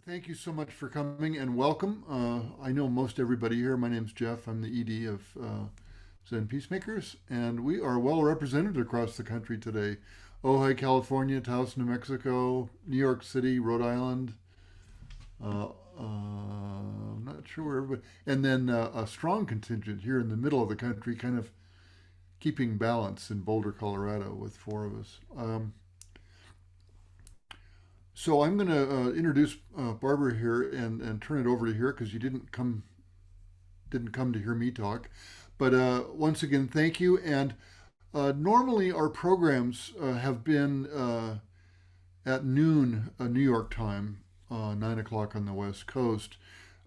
Thank you so much for coming and welcome. I know most everybody here. My name's Jeff. I'm the ED of Zen Peacemakers, and we are well represented across the country today. Ojai, California, Taos, New Mexico, New York City, Rhode Island. I'm not sure where everybody, and then a strong contingent here in the middle of the country, kind of keeping balance in Boulder, Colorado, with four of us. So I'm going to introduce Barbara here and turn it over to her because you didn't come to hear me talk. But once again, thank you. And normally our programs have been at noon New York time, 9 o'clock on the West Coast,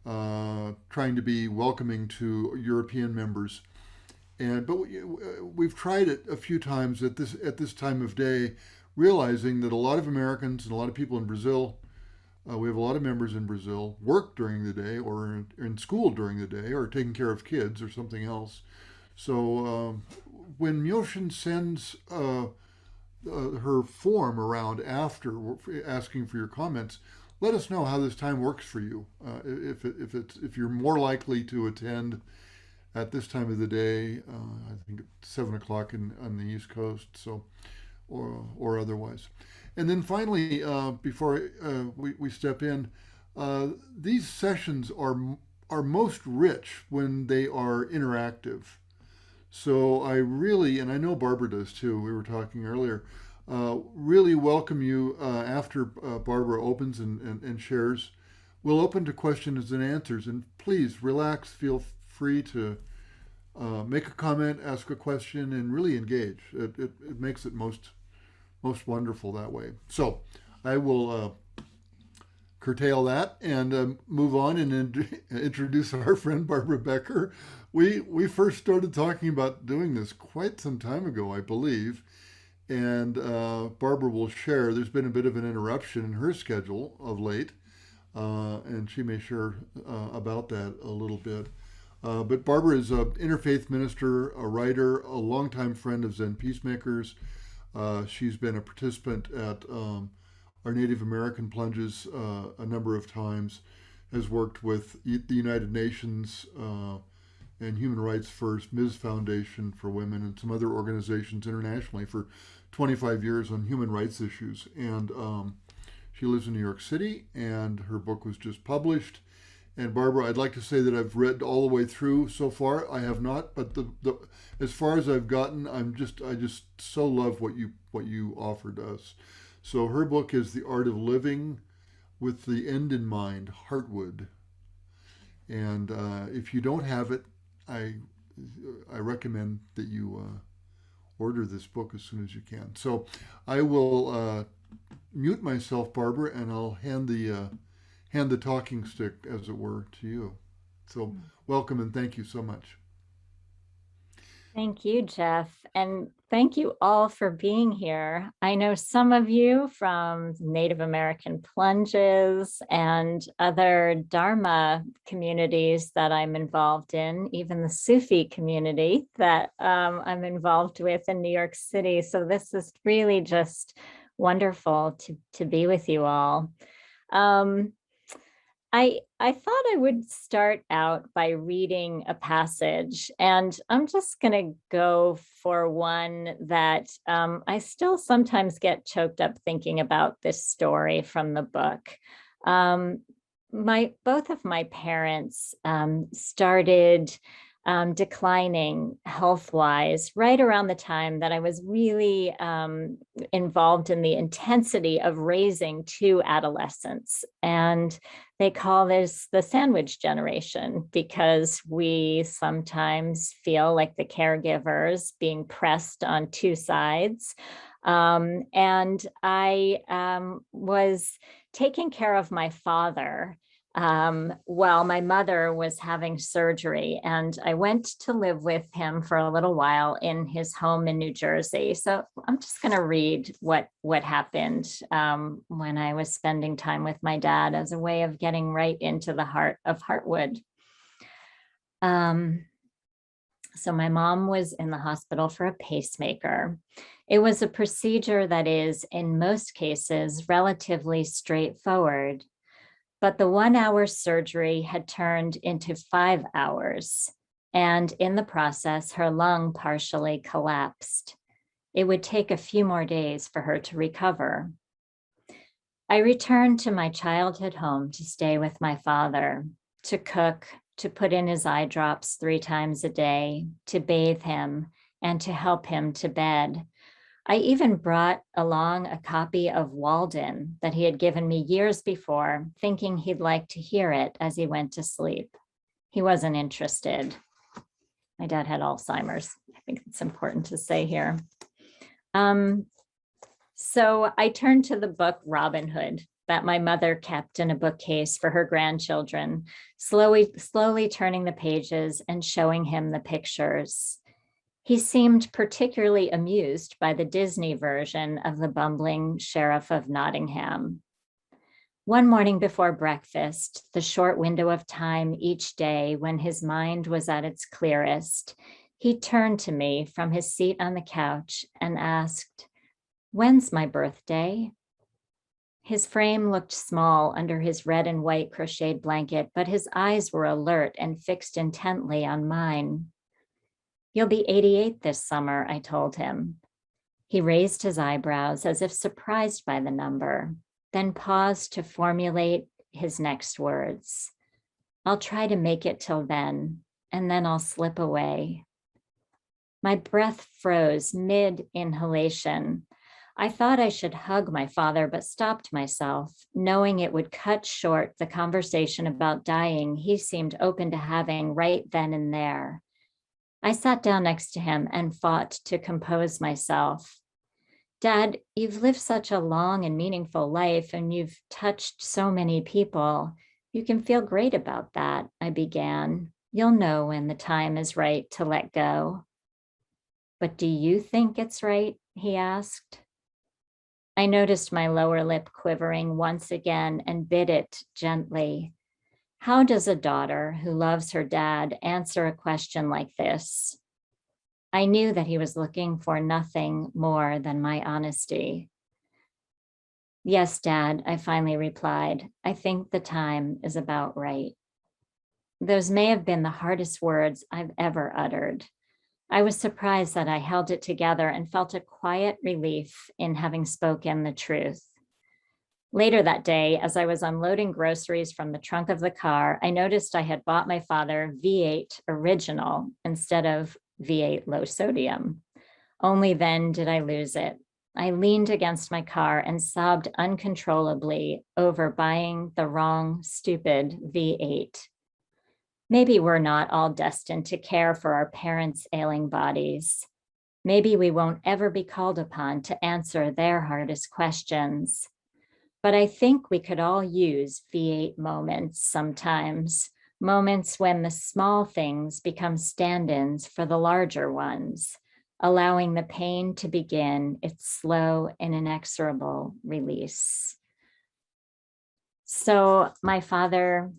trying to be welcoming to European members. But we've tried it a few times at this time of day, realizing that a lot of Americans and a lot of people in Brazil, we have a lot of members in Brazil, work during the day or in school during the day or taking care of kids or something else. So when Myoshin sends her form around after asking for your comments, let us know how this time works for you. If you're more likely to attend at this time of the day, I think it's 7 o'clock on the East Coast. So or otherwise. And then finally, before we step in, these sessions are most rich when they are interactive. So I really, and I know Barbara does too, we were talking earlier, really welcome you after Barbara opens and shares. We'll open to questions and answers, and please relax, feel free to make a comment, ask a question, and really engage. It makes it most wonderful that way. So I will curtail that and move on and introduce our friend Barbara Becker. We first started talking about doing this quite some time ago, I believe, and Barbara will share. There's been a bit of an interruption in her schedule of late, and she may share about that a little bit. But Barbara is an interfaith minister, a writer, a longtime friend of Zen Peacemakers. She's been a participant at our Native American plunges a number of times, has worked with the United Nations and Human Rights First, Ms. Foundation for Women, and some other organizations internationally for 25 years on human rights issues. And she lives in New York City, and her book was just published. And Barbara, I'd like to say that I've read all the way through so far. I have not, but the as far as I've gotten, I just so love what you offered us. So her book is The Art of Living with the End in Mind, Heartwood. And if you don't have it, I recommend that you order this book as soon as you can. So I will mute myself, Barbara, and I'll hand the talking stick, as it were, to you. So welcome and thank you so much. Thank you, Jeff. And thank you all for being here. I know some of you from Native American plunges and other Dharma communities that I'm involved in, even the Sufi community that I'm involved with in New York City. So this is really just wonderful to be with you all. I thought I would start out by reading a passage, and I'm just going to go for one that I still sometimes get choked up thinking about this story from the book. Both of my parents started declining health-wise right around the time that I was really involved in the intensity of raising two adolescents. And they call this the sandwich generation because we sometimes feel like the caregivers being pressed on two sides. And I was taking care of my father while my mother was having surgery, and I went to live with him for a little while in his home in New Jersey. So I'm just going to read what happened when I was spending time with my dad as a way of getting right into the heart of Heartwood. So my mom was in the hospital for a pacemaker. It was a procedure that is, in most cases, relatively straightforward. But the 1 hour surgery had turned into 5 hours, and in the process, her lung partially collapsed. It would take a few more days for her to recover. I returned to my childhood home to stay with my father, to cook, to put in his eye drops 3 times a day, to bathe him, and to help him to bed. I even brought along a copy of Walden that he had given me years before, thinking he'd like to hear it as he went to sleep. He wasn't interested. My dad had Alzheimer's. I think it's important to say here. So I turned to the book Robin Hood that my mother kept in a bookcase for her grandchildren, slowly turning the pages and showing him the pictures. He seemed particularly amused by the Disney version of the bumbling Sheriff of Nottingham. One morning before breakfast, the short window of time each day when his mind was at its clearest, he turned to me from his seat on the couch and asked, "When's my birthday?" His frame looked small under his red and white crocheted blanket, but his eyes were alert and fixed intently on mine. "You'll be 88 this summer," I told him. He raised his eyebrows as if surprised by the number, then paused to formulate his next words. "I'll try to make it till then, and then I'll slip away." My breath froze mid-inhalation. I thought I should hug my father, but stopped myself, knowing it would cut short the conversation about dying he seemed open to having right then and there. I sat down next to him and fought to compose myself. "Dad, you've lived such a long and meaningful life, and you've touched so many people. You can feel great about that," I began. "You'll know when the time is right to let go." "But do you think it's right?" he asked. I noticed my lower lip quivering once again and bit it gently. How does a daughter who loves her dad answer a question like this? I knew that he was looking for nothing more than my honesty. "Yes, Dad," I finally replied. "I think the time is about right." Those may have been the hardest words I've ever uttered. I was surprised that I held it together and felt a quiet relief in having spoken the truth. Later that day, as I was unloading groceries from the trunk of the car, I noticed I had bought my father V8 Original instead of V8 Low Sodium. Only then did I lose it. I leaned against my car and sobbed uncontrollably over buying the wrong, stupid V8. Maybe we're not all destined to care for our parents' ailing bodies. Maybe we won't ever be called upon to answer their hardest questions. But I think we could all use V8 moments sometimes, moments when the small things become stand-ins for the larger ones, allowing the pain to begin its slow and inexorable release. So my father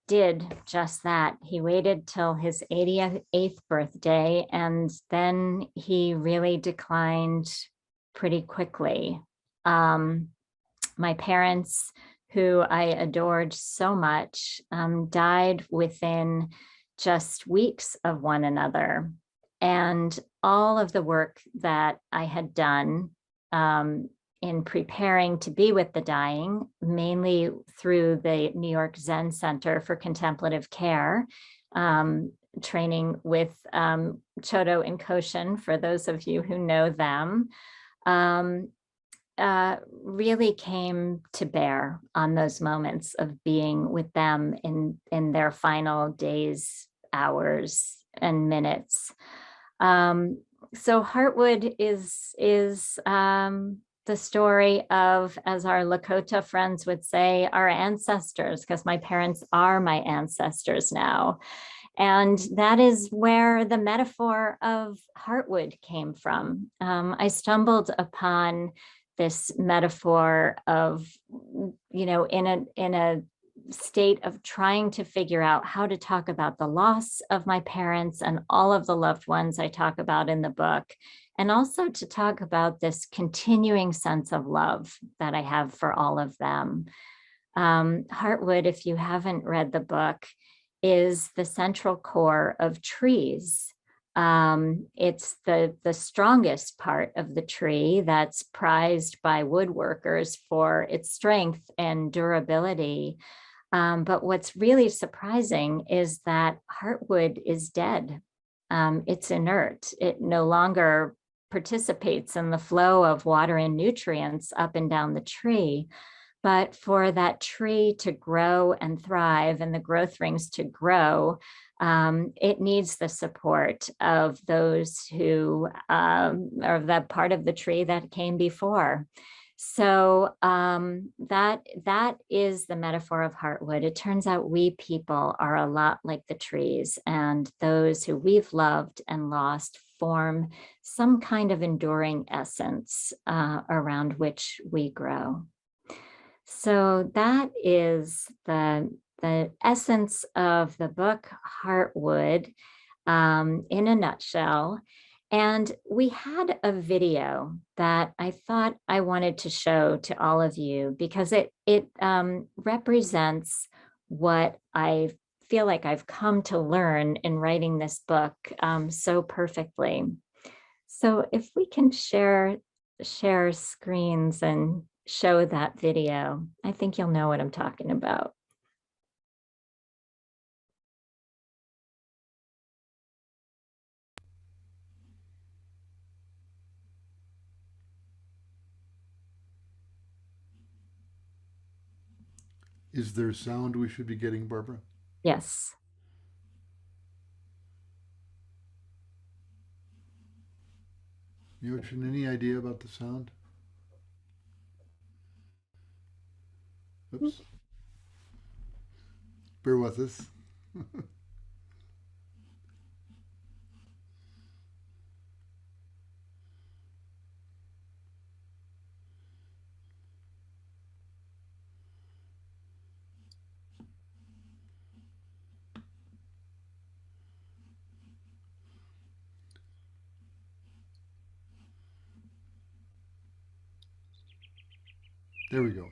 did just that. He waited till his 88th birthday, and then he really declined pretty quickly. My parents, who I adored so much, died within just weeks of one another. And all of the work that I had done in preparing to be with the dying, mainly through the New York Zen Center for Contemplative Care, training with Chodo and Koshin, for those of you who know them, really came to bear on those moments of being with them in their final days, hours, and minutes. So Heartwood is the story of, as our Lakota friends would say, our ancestors, because my parents are my ancestors now. And that is where the metaphor of Heartwood came from. I stumbled upon this metaphor of, in a state of trying to figure out how to talk about the loss of my parents and all of the loved ones I talk about in the book, and also to talk about this continuing sense of love that I have for all of them. Heartwood, if you haven't read the book, is the central core of trees. It's the strongest part of the tree that's prized by woodworkers for its strength and durability. But what's really surprising is that Heartwood is dead. It's inert. It no longer participates in the flow of water and nutrients up and down the tree. But for that tree to grow and thrive and the growth rings to grow, it needs the support of those who are that part of the tree that came before. So that is the metaphor of Heartwood. It turns out we people are a lot like the trees, and those who we've loved and lost form some kind of enduring essence around which we grow. So that is the essence of the book Heartwood in a nutshell. And we had a video that I thought I wanted to show to all of you because it represents what I feel like I've come to learn in writing this book so perfectly. So if we can share screens and show that video, I think you'll know what I'm talking about. Is there sound we should be getting, Barbara? Yes. Yoshin, any idea about the sound? Oops. Bear with us. There we go.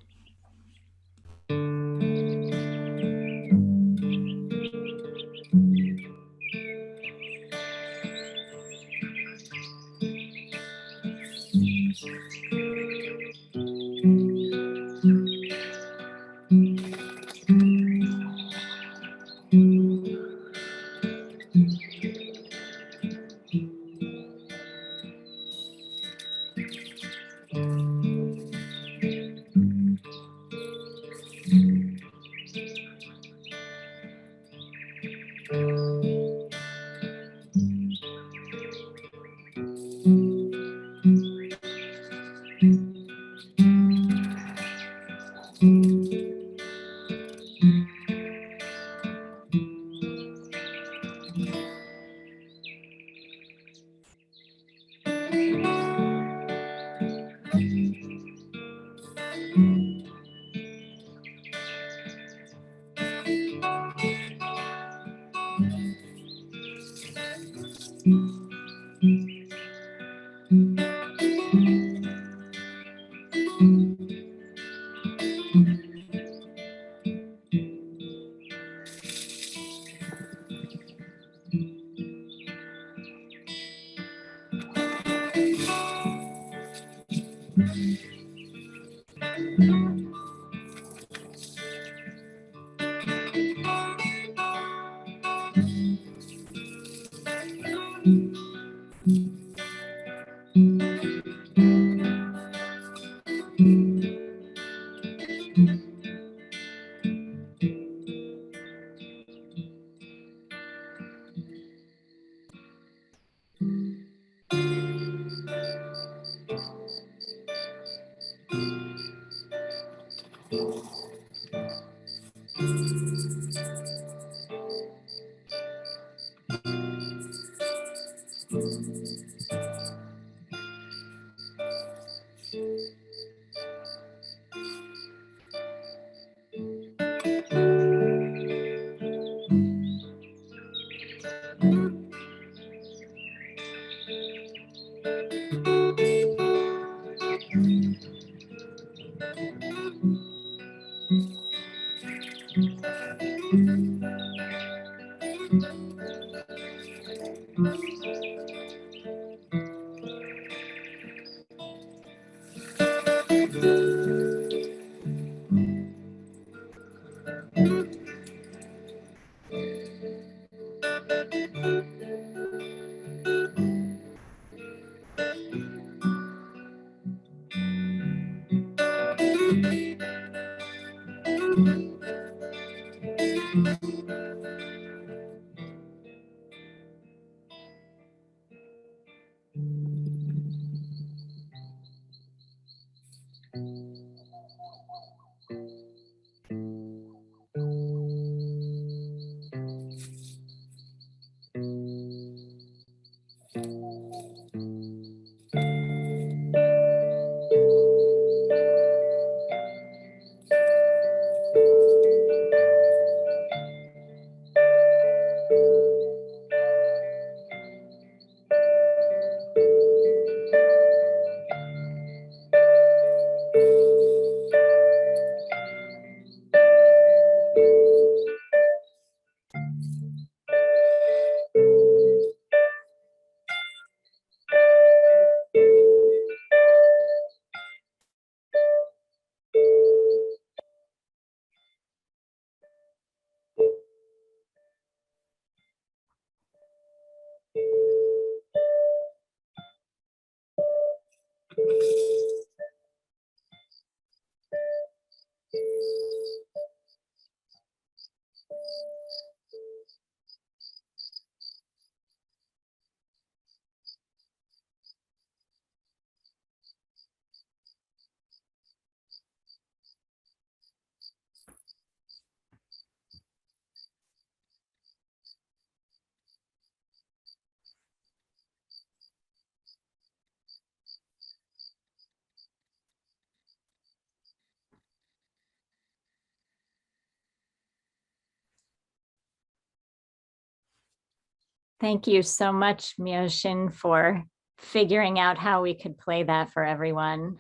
Thank you so much, Myoshin, for figuring out how we could play that for everyone.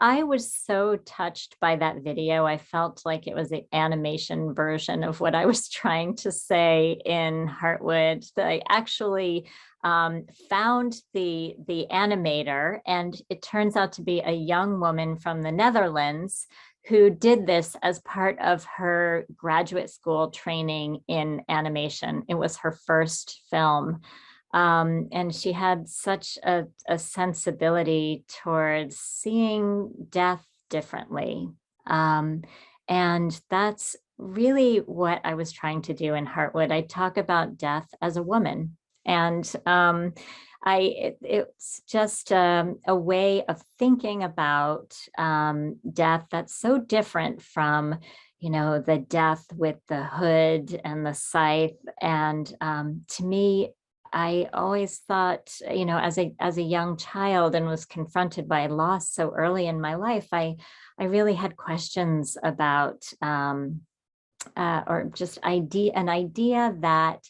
I was so touched by that video. I felt like it was the animation version of what I was trying to say in Heartwood. I actually found the animator, and it turns out to be a young woman from the Netherlands who did this as part of her graduate school training in animation. It was her first film. And she had such a sensibility towards seeing death differently. And that's really what I was trying to do in Heartwood. I talk about death as a woman. And it's just a way of thinking about death that's so different from, you know, the death with the hood and the scythe. And to me, I always thought, you know, as a young child and was confronted by loss so early in my life, I really had questions about or just an idea that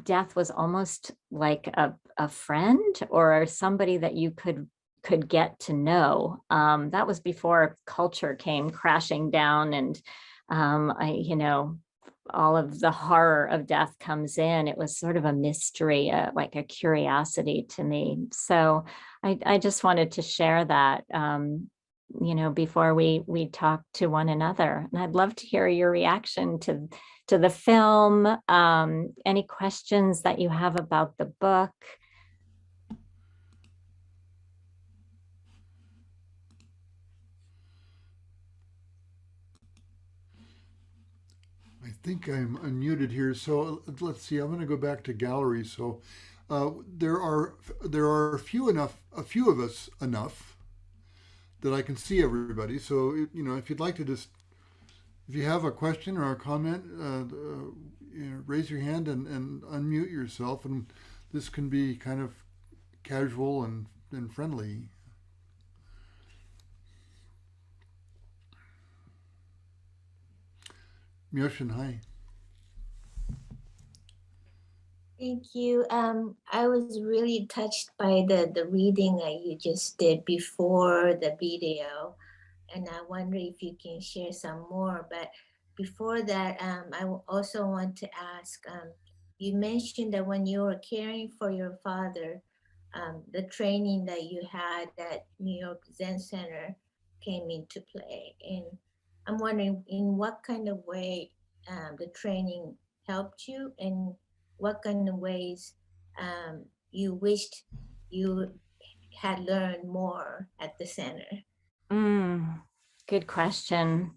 death was almost like a friend or somebody that you could get to know. That was before culture came crashing down, and you know, all of the horror of death comes in. It was sort of a mystery, like a curiosity to me. So I just wanted to share that, you know, before we talk to one another. And I'd love to hear your reaction to the film, any questions that you have about the book. I think I'm unmuted here, so let's see. I'm going to go back to gallery. So there are a few of us enough that I can see everybody. So you know, if you'd like to just, if you have a question or a comment, you know, raise your hand and unmute yourself, and this can be kind of casual and friendly. Myoshin, hi. Thank you. I was really touched by the reading that you just did before the video. and I wonder if you can share some more. But before that, also want to ask, you mentioned that when you were caring for your father, the training that you had at New York Zen Center came into play. And I'm wondering in what kind of way the training helped you, and what kind of ways you wished you had learned more at the center. Good question.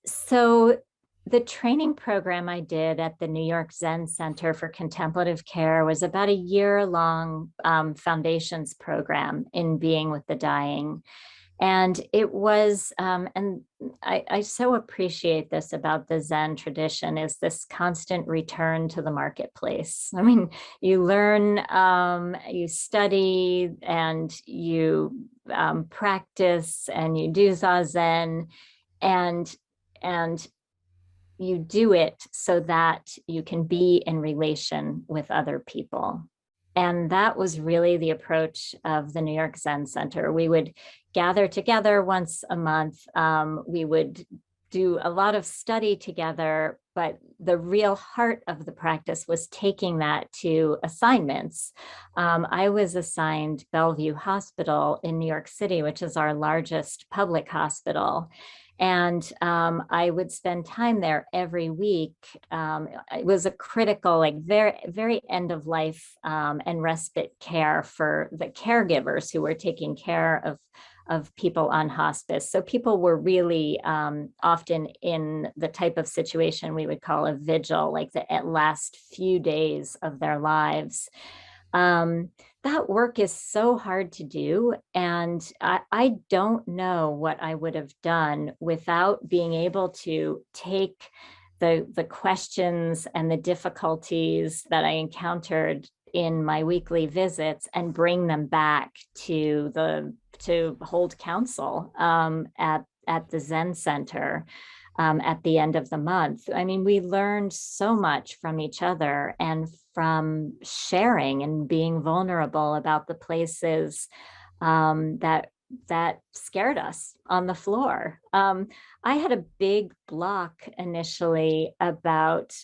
So the training program I did at the New York Zen Center for Contemplative Care was about a year-long foundations program in being with the dying. And it was, and I so appreciate this about the Zen tradition, is this constant return to the marketplace. I mean, you learn, you study, and you practice, and you do Zazen, and you do it so that you can be in relation with other people. And that was really the approach of the New York Zen Center. We would gather together once a month. We would do a lot of study together, but the real heart of the practice was taking that to assignments. I was assigned Bellevue Hospital in New York City, which is our largest public hospital. And I would spend time there every week. It was a critical, like very, very end of life and respite care for the caregivers who were taking care of people on hospice. So people were really often in the type of situation we would call a vigil, like the last few days of their lives. That work is so hard to do. And I don't know what I would have done without being able to take the questions and the difficulties that I encountered in my weekly visits and bring them back to hold counsel at the Zen Center at the end of the month. I mean, we learned so much from each other and from sharing and being vulnerable about the places that scared us on the floor. I had a big block initially about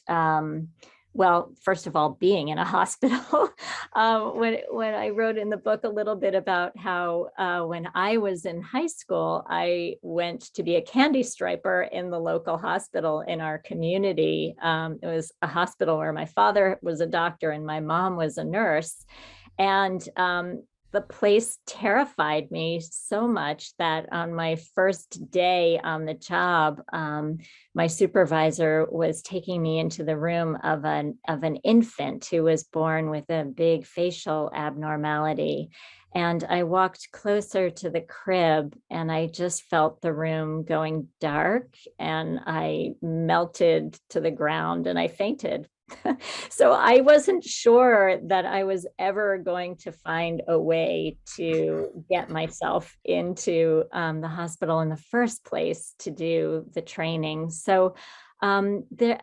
well, first of all, being in a hospital. When I wrote in the book a little bit about how when I was in high school, I went to be a candy striper in the local hospital in our community. It was a hospital where my father was a doctor and my mom was a nurse. And the place terrified me so much that on my first day on the job, my supervisor was taking me into the room of an infant who was born with a big facial abnormality. And I walked closer to the crib and I just felt the room going dark and I melted to the ground and I fainted. So I wasn't sure that I was ever going to find a way to get myself into the hospital in the first place to do the training. So the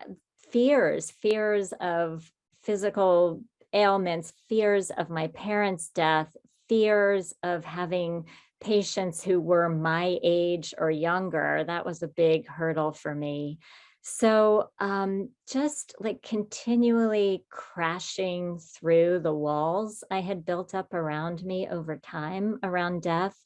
fears of physical ailments, fears of my parents' death, fears of having patients who were my age or younger, that was a big hurdle for me. So just like continually crashing through the walls I had built up around me over time around death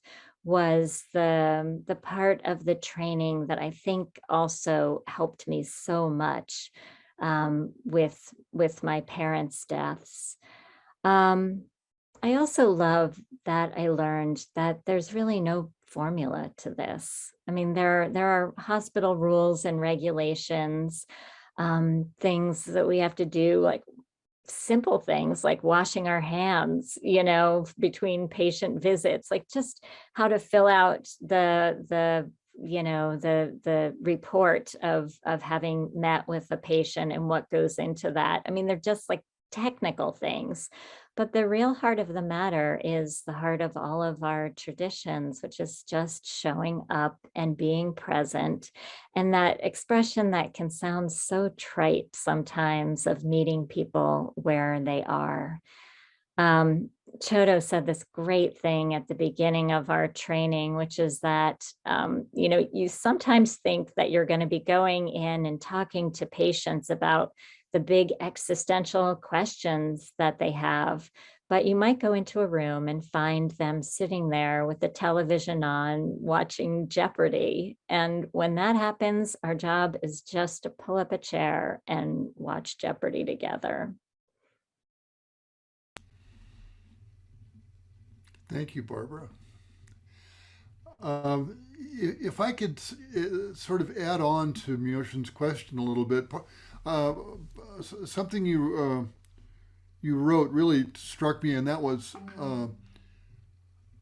was the part of the training that I think also helped me so much with my parents' deaths. I also love that I learned that there's really no formula to this. I mean, there are hospital rules and regulations, things that we have to do, like simple things like washing our hands, between patient visits, like just how to fill out the report of having met with a patient and what goes into that. I mean, they're just like technical things. But the real heart of the matter is the heart of all of our traditions, which is just showing up and being present. And that expression that can sound so trite sometimes of meeting people where they are. Chodo said this great thing at the beginning of our training, which is that, you sometimes think that you're going to be going in and talking to patients about the big existential questions that they have, but you might go into a room and find them sitting there with the television on, watching Jeopardy. And when that happens, our job is just to pull up a chair and watch Jeopardy together. Thank you, Barbara. If I could sort of add on to Myoshin's question a little bit, something you wrote really struck me, and that was,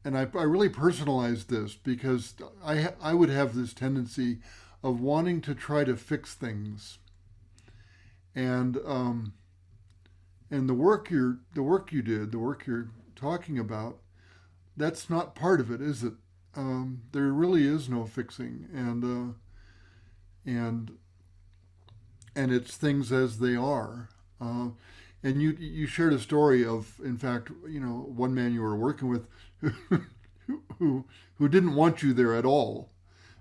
and I really personalized this because I would have this tendency of wanting to try to fix things, and the work you did, the work you're talking about, that's not part of it, is it? There really is no fixing, and it's things as they are. And you shared a story of, in fact, one man you were working with who didn't want you there at all,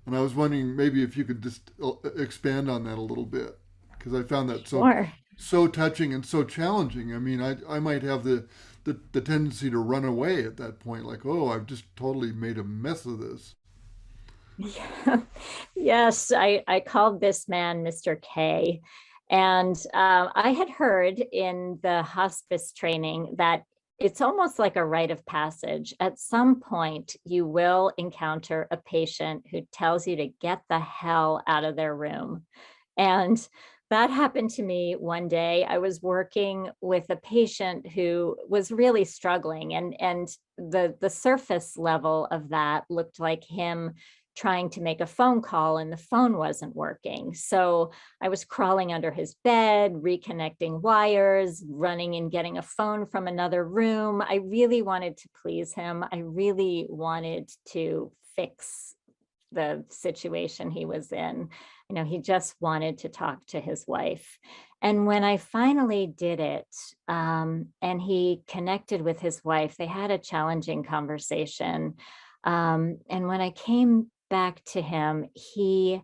and I was wondering maybe if you could just expand on that a little bit, because I found that so touching and so challenging. I mean, I might have the tendency to run away at that point, like, oh, I've just totally made a mess of this. Yeah. Yes, I called this man Mr. K. And I had heard in the hospice training that it's almost like a rite of passage. At some point, you will encounter a patient who tells you to get the hell out of their room. And that happened to me one day. I was working with a patient who was really struggling, and the surface level of that looked like him trying to make a phone call and the phone wasn't working. So I was crawling under his bed, reconnecting wires, running and getting a phone from another room. I really wanted to please him. I really wanted to fix the situation he was in. He just wanted to talk to his wife. And when I finally did it, and he connected with his wife, they had a challenging conversation. And when I came back to him, he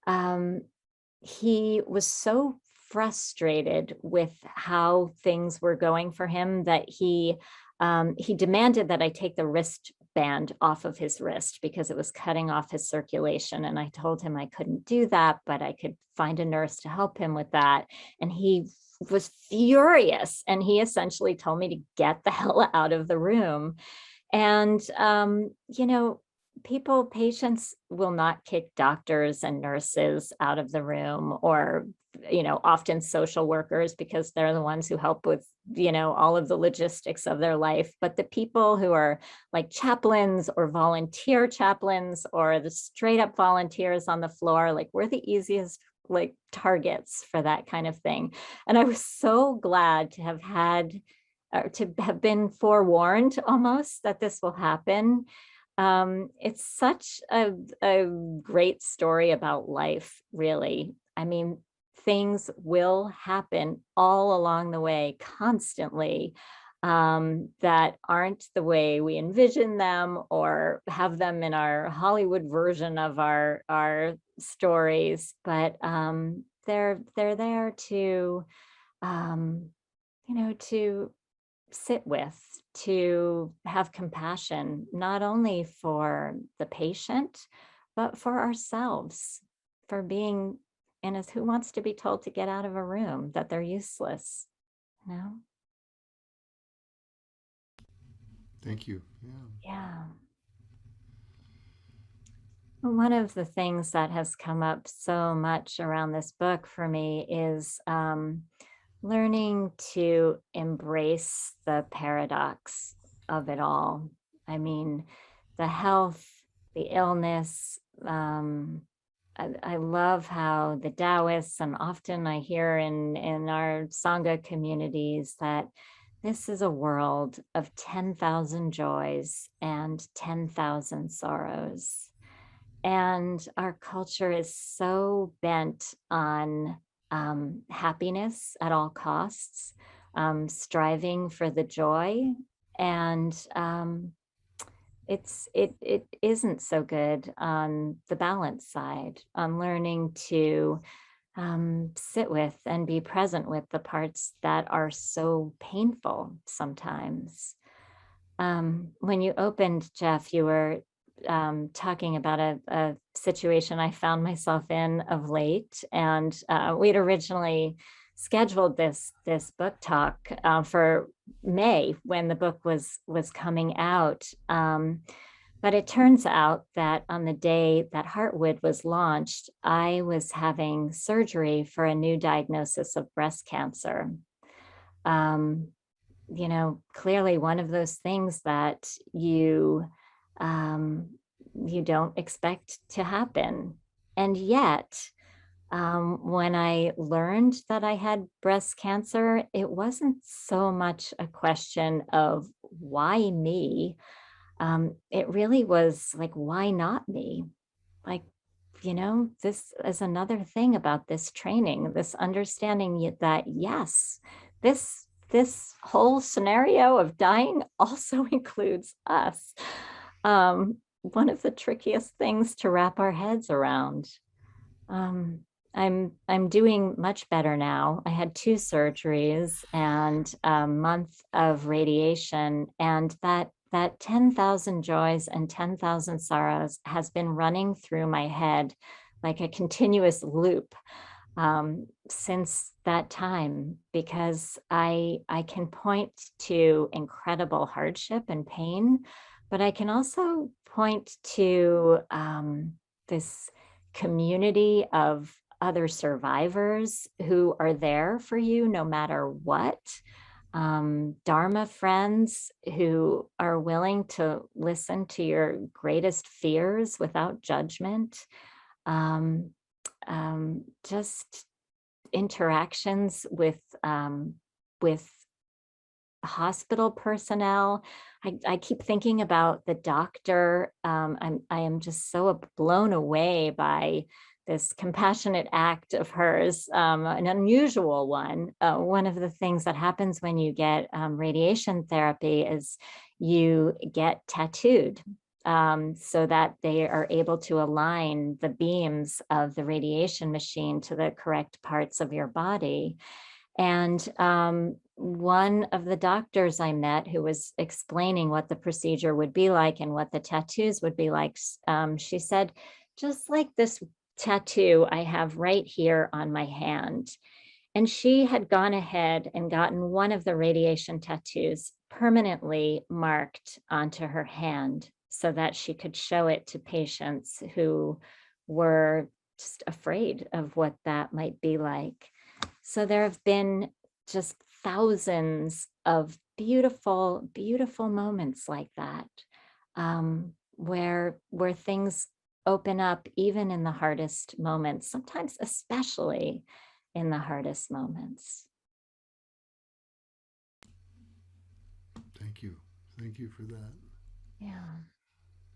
was so frustrated with how things were going for him that he demanded that I take the wristband off of his wrist because it was cutting off his circulation. And I told him I couldn't do that, but I could find a nurse to help him with that. And he was furious. And he essentially told me to get the hell out of the room. And, patients will not kick doctors and nurses out of the room, or, often social workers, because they're the ones who help with, all of the logistics of their life. But the people who are like chaplains or volunteer chaplains or the straight up volunteers on the floor, like, we're the easiest like targets for that kind of thing. And I was so glad to have been forewarned almost that this will happen. It's such a great story about life, really. I mean, things will happen all along the way, constantly, that aren't the way we envision them or have them in our Hollywood version of our stories. But they're there to, to sit with, to have compassion, not only for the patient, but for ourselves, for being in as who wants to be told to get out of a room, that they're useless, Thank you. Yeah. One of the things that has come up so much around this book for me is learning to embrace the paradox of it all. I mean, the health, the illness. I love how the Taoists, and often I hear in our Sangha communities, that this is a world of 10,000 joys and 10,000 sorrows. And our culture is so bent on happiness at all costs, striving for the joy. And it isn't so good on the balance side, on learning to sit with and be present with the parts that are so painful sometimes. When you opened, Jeff, you were talking about a situation I found myself in of late, and we'd originally scheduled this book talk for May when the book was coming out. But it turns out that on the day that Heartwood was launched, I was having surgery for a new diagnosis of breast cancer. You know, clearly one of those things that you don't expect to happen. And yet, when I learned that I had breast cancer, it wasn't so much a question of why me. It really was like, why not me? Like, you know, this is another thing about this training, this understanding that, yes, this whole scenario of dying also includes us. One of the trickiest things to wrap our heads around. I'm doing much better now. I had 2 surgeries and a month of radiation, and that 10,000 joys and 10,000 sorrows has been running through my head like a continuous loop since that time, because I can point to incredible hardship and pain, but I can also point to this community of other survivors who are there for you no matter what. Dharma friends who are willing to listen to your greatest fears without judgment. Just interactions with hospital personnel. I keep thinking about the doctor. I am just so blown away by this compassionate act of hers, an unusual one. One of the things that happens when you get radiation therapy is you get tattooed so that they are able to align the beams of the radiation machine to the correct parts of your body. And one of the doctors I met who was explaining what the procedure would be like and what the tattoos would be like, she said, just like this tattoo I have right here on my hand. And she had gone ahead and gotten one of the radiation tattoos permanently marked onto her hand so that she could show it to patients who were just afraid of what that might be like. So there have been just thousands of beautiful, beautiful moments like that, where things open up even in the hardest moments, sometimes especially in the hardest moments. Thank you. Thank you for that. Yeah.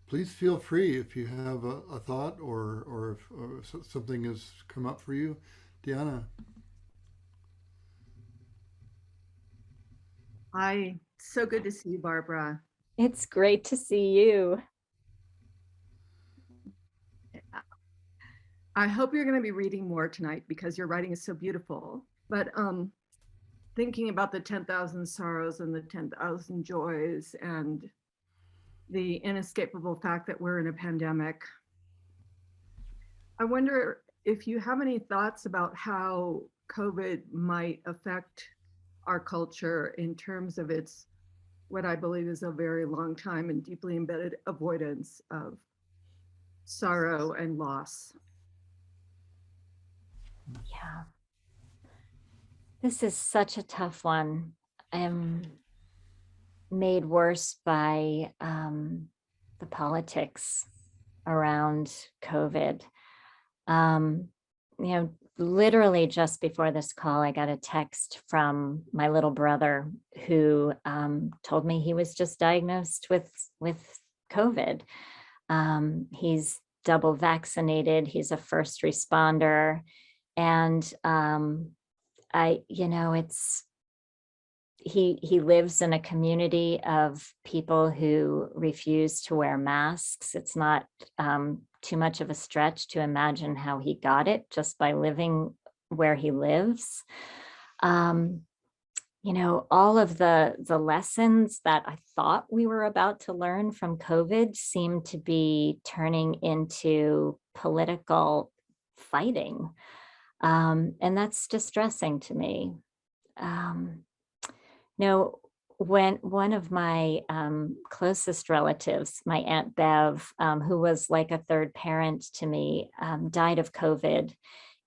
Please feel free if you have a thought or if something has come up for you. Deanna. Hi, so good to see you, Barbara. It's great to see you. I hope you're going to be reading more tonight because your writing is so beautiful. But thinking about the 10,000 sorrows and the 10,000 joys and the inescapable fact that we're in a pandemic, I wonder if you have any thoughts about how COVID might affect our culture in terms of its, what I believe is a very long time and deeply embedded avoidance of sorrow and loss. Yeah. This is such a tough one. I'm made worse by the politics around COVID. You know, literally just before this call, I got a text from my little brother who told me he was just diagnosed with COVID. He's double vaccinated. He's a first responder. And you know, it's he lives in a community of people who refuse to wear masks. It's not too much of a stretch to imagine how he got it just by living where he lives. You know, all of the lessons that I thought we were about to learn from COVID seem to be turning into political fighting. And that's distressing to me. You know, when one of my closest relatives, my Aunt Bev, who was like a third parent to me, died of COVID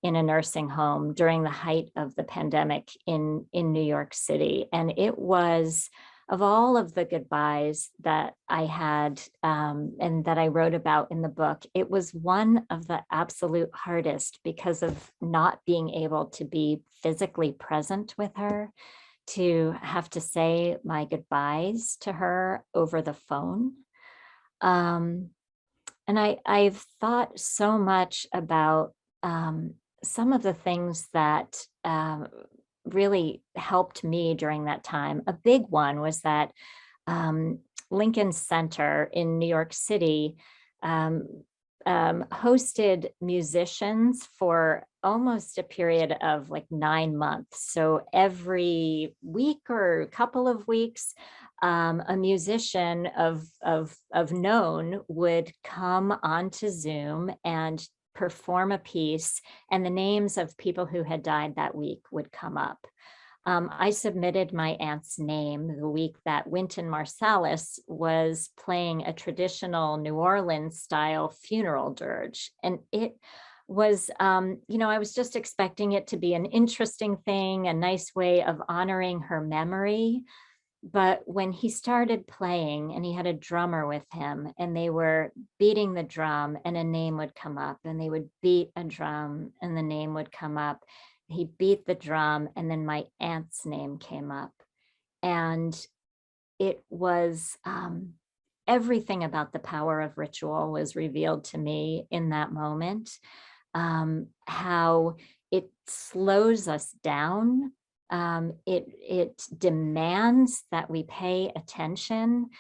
in a nursing home during the height of the pandemic in New York City. And it was, of all of the goodbyes that I had and that I wrote about in the book, it was one of the absolute hardest because of not being able to be physically present with her, to have to say my goodbyes to her over the phone. And I've thought so much about some of the things that really helped me during that time. A big one was that Lincoln Center in New York City hosted musicians for almost a period of like 9 months. So every week or a couple of weeks, a musician of known would come onto Zoom and perform a piece, and the names of people who had died that week would come up. I submitted my aunt's name the week that Wynton Marsalis was playing a traditional New Orleans style funeral dirge. And it was, you know, I was just expecting it to be an interesting thing, a nice way of honoring her memory. But when he started playing and he had a drummer with him and they were beating the drum and a name would come up, and they would beat a drum and the name would come up. He beat the drum and then my aunt's name came up. And it was everything about the power of ritual was revealed to me in that moment. How it slows us down. It demands that we pay attention.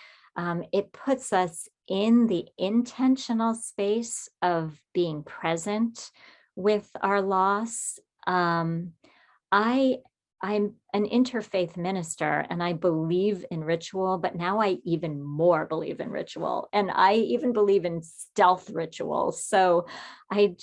It puts us in the intentional space of being present with our loss. I'm an interfaith minister and I believe in ritual, but now I even more believe in ritual, and I even believe in stealth rituals. So I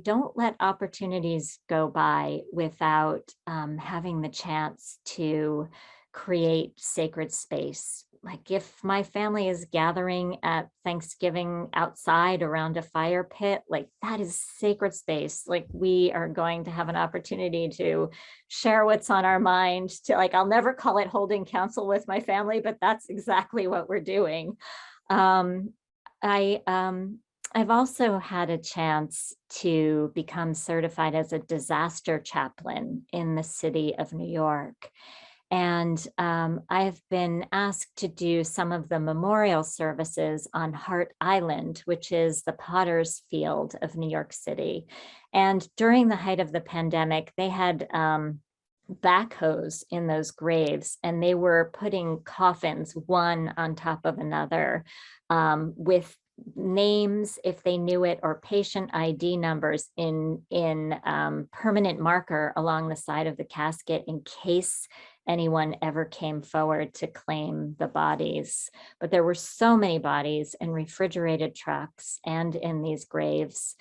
don't let opportunities go by without having the chance to create sacred space. Like if my family is gathering at Thanksgiving outside around a fire pit, like that is sacred space. Like we are going to have an opportunity to share what's on our mind, to like, I'll never call it holding counsel with my family, but that's exactly what we're doing. I've also had a chance to become certified as a disaster chaplain in the city of New York. And I've been asked to do some of the memorial services on Hart Island, which is the potter's field of New York City. And during the height of the pandemic, they had backhoes in those graves, and they were putting coffins one on top of another with names, if they knew it, or patient ID numbers in permanent marker along the side of the casket in case anyone ever came forward to claim the bodies. But there were so many bodies in refrigerated trucks and in these graves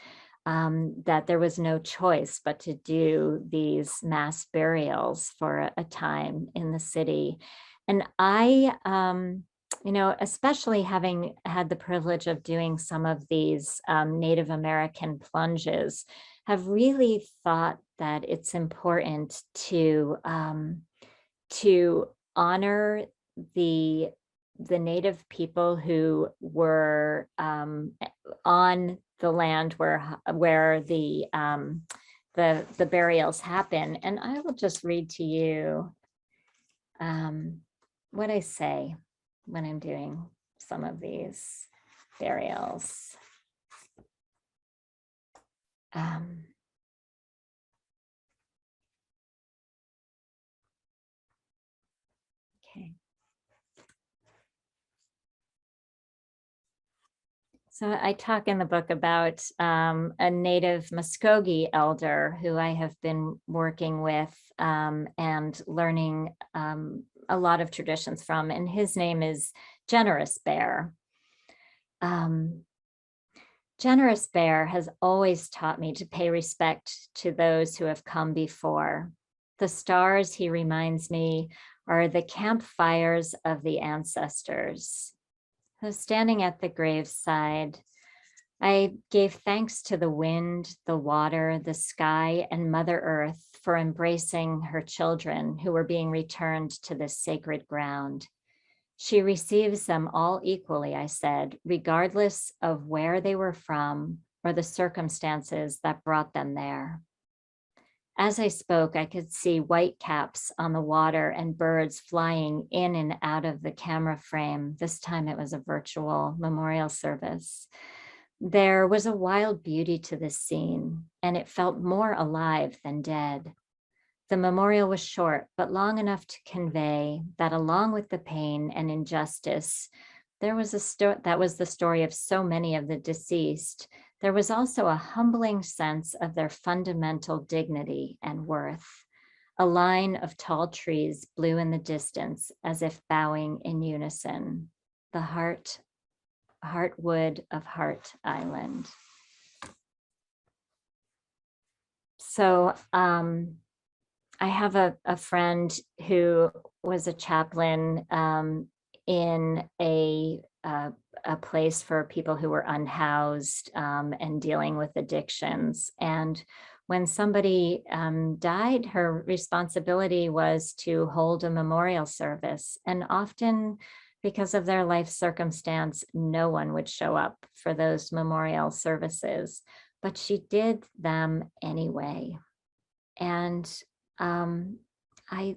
that there was no choice but to do these mass burials for a time in the city. And I, you know, especially having had the privilege of doing some of these Native American plunges, have really thought that it's important to honor the Native people who were on the land where the burials happen. And I will just read to you what I say when I'm doing some of these burials. So I talk in the book about a native Muskogee elder who I have been working with and learning a lot of traditions from, and his name is Generous Bear. Generous Bear has always taught me to pay respect to those who have come before. The stars, he reminds me, are the campfires of the ancestors. So standing at the graveside, I gave thanks to the wind, the water, the sky, and Mother Earth for embracing her children who were being returned to this sacred ground. She receives them all equally, I said, regardless of where they were from or the circumstances that brought them there. As I spoke, I could see white caps on the water and birds flying in and out of the camera frame. This time it was a virtual memorial service. There was a wild beauty to this scene, and it felt more alive than dead. The memorial was short, but long enough to convey that along with the pain and injustice, that was the story of so many of the deceased. There was also a humbling sense of their fundamental dignity and worth. A line of tall trees blew in the distance as if bowing in unison. The Heartwood of Heart Island. So I have a friend who was a chaplain in a place for people who were unhoused and dealing with addictions. And when somebody died, her responsibility was to hold a memorial service. And often, because of their life circumstance, no one would show up for those memorial services, but she did them anyway. And I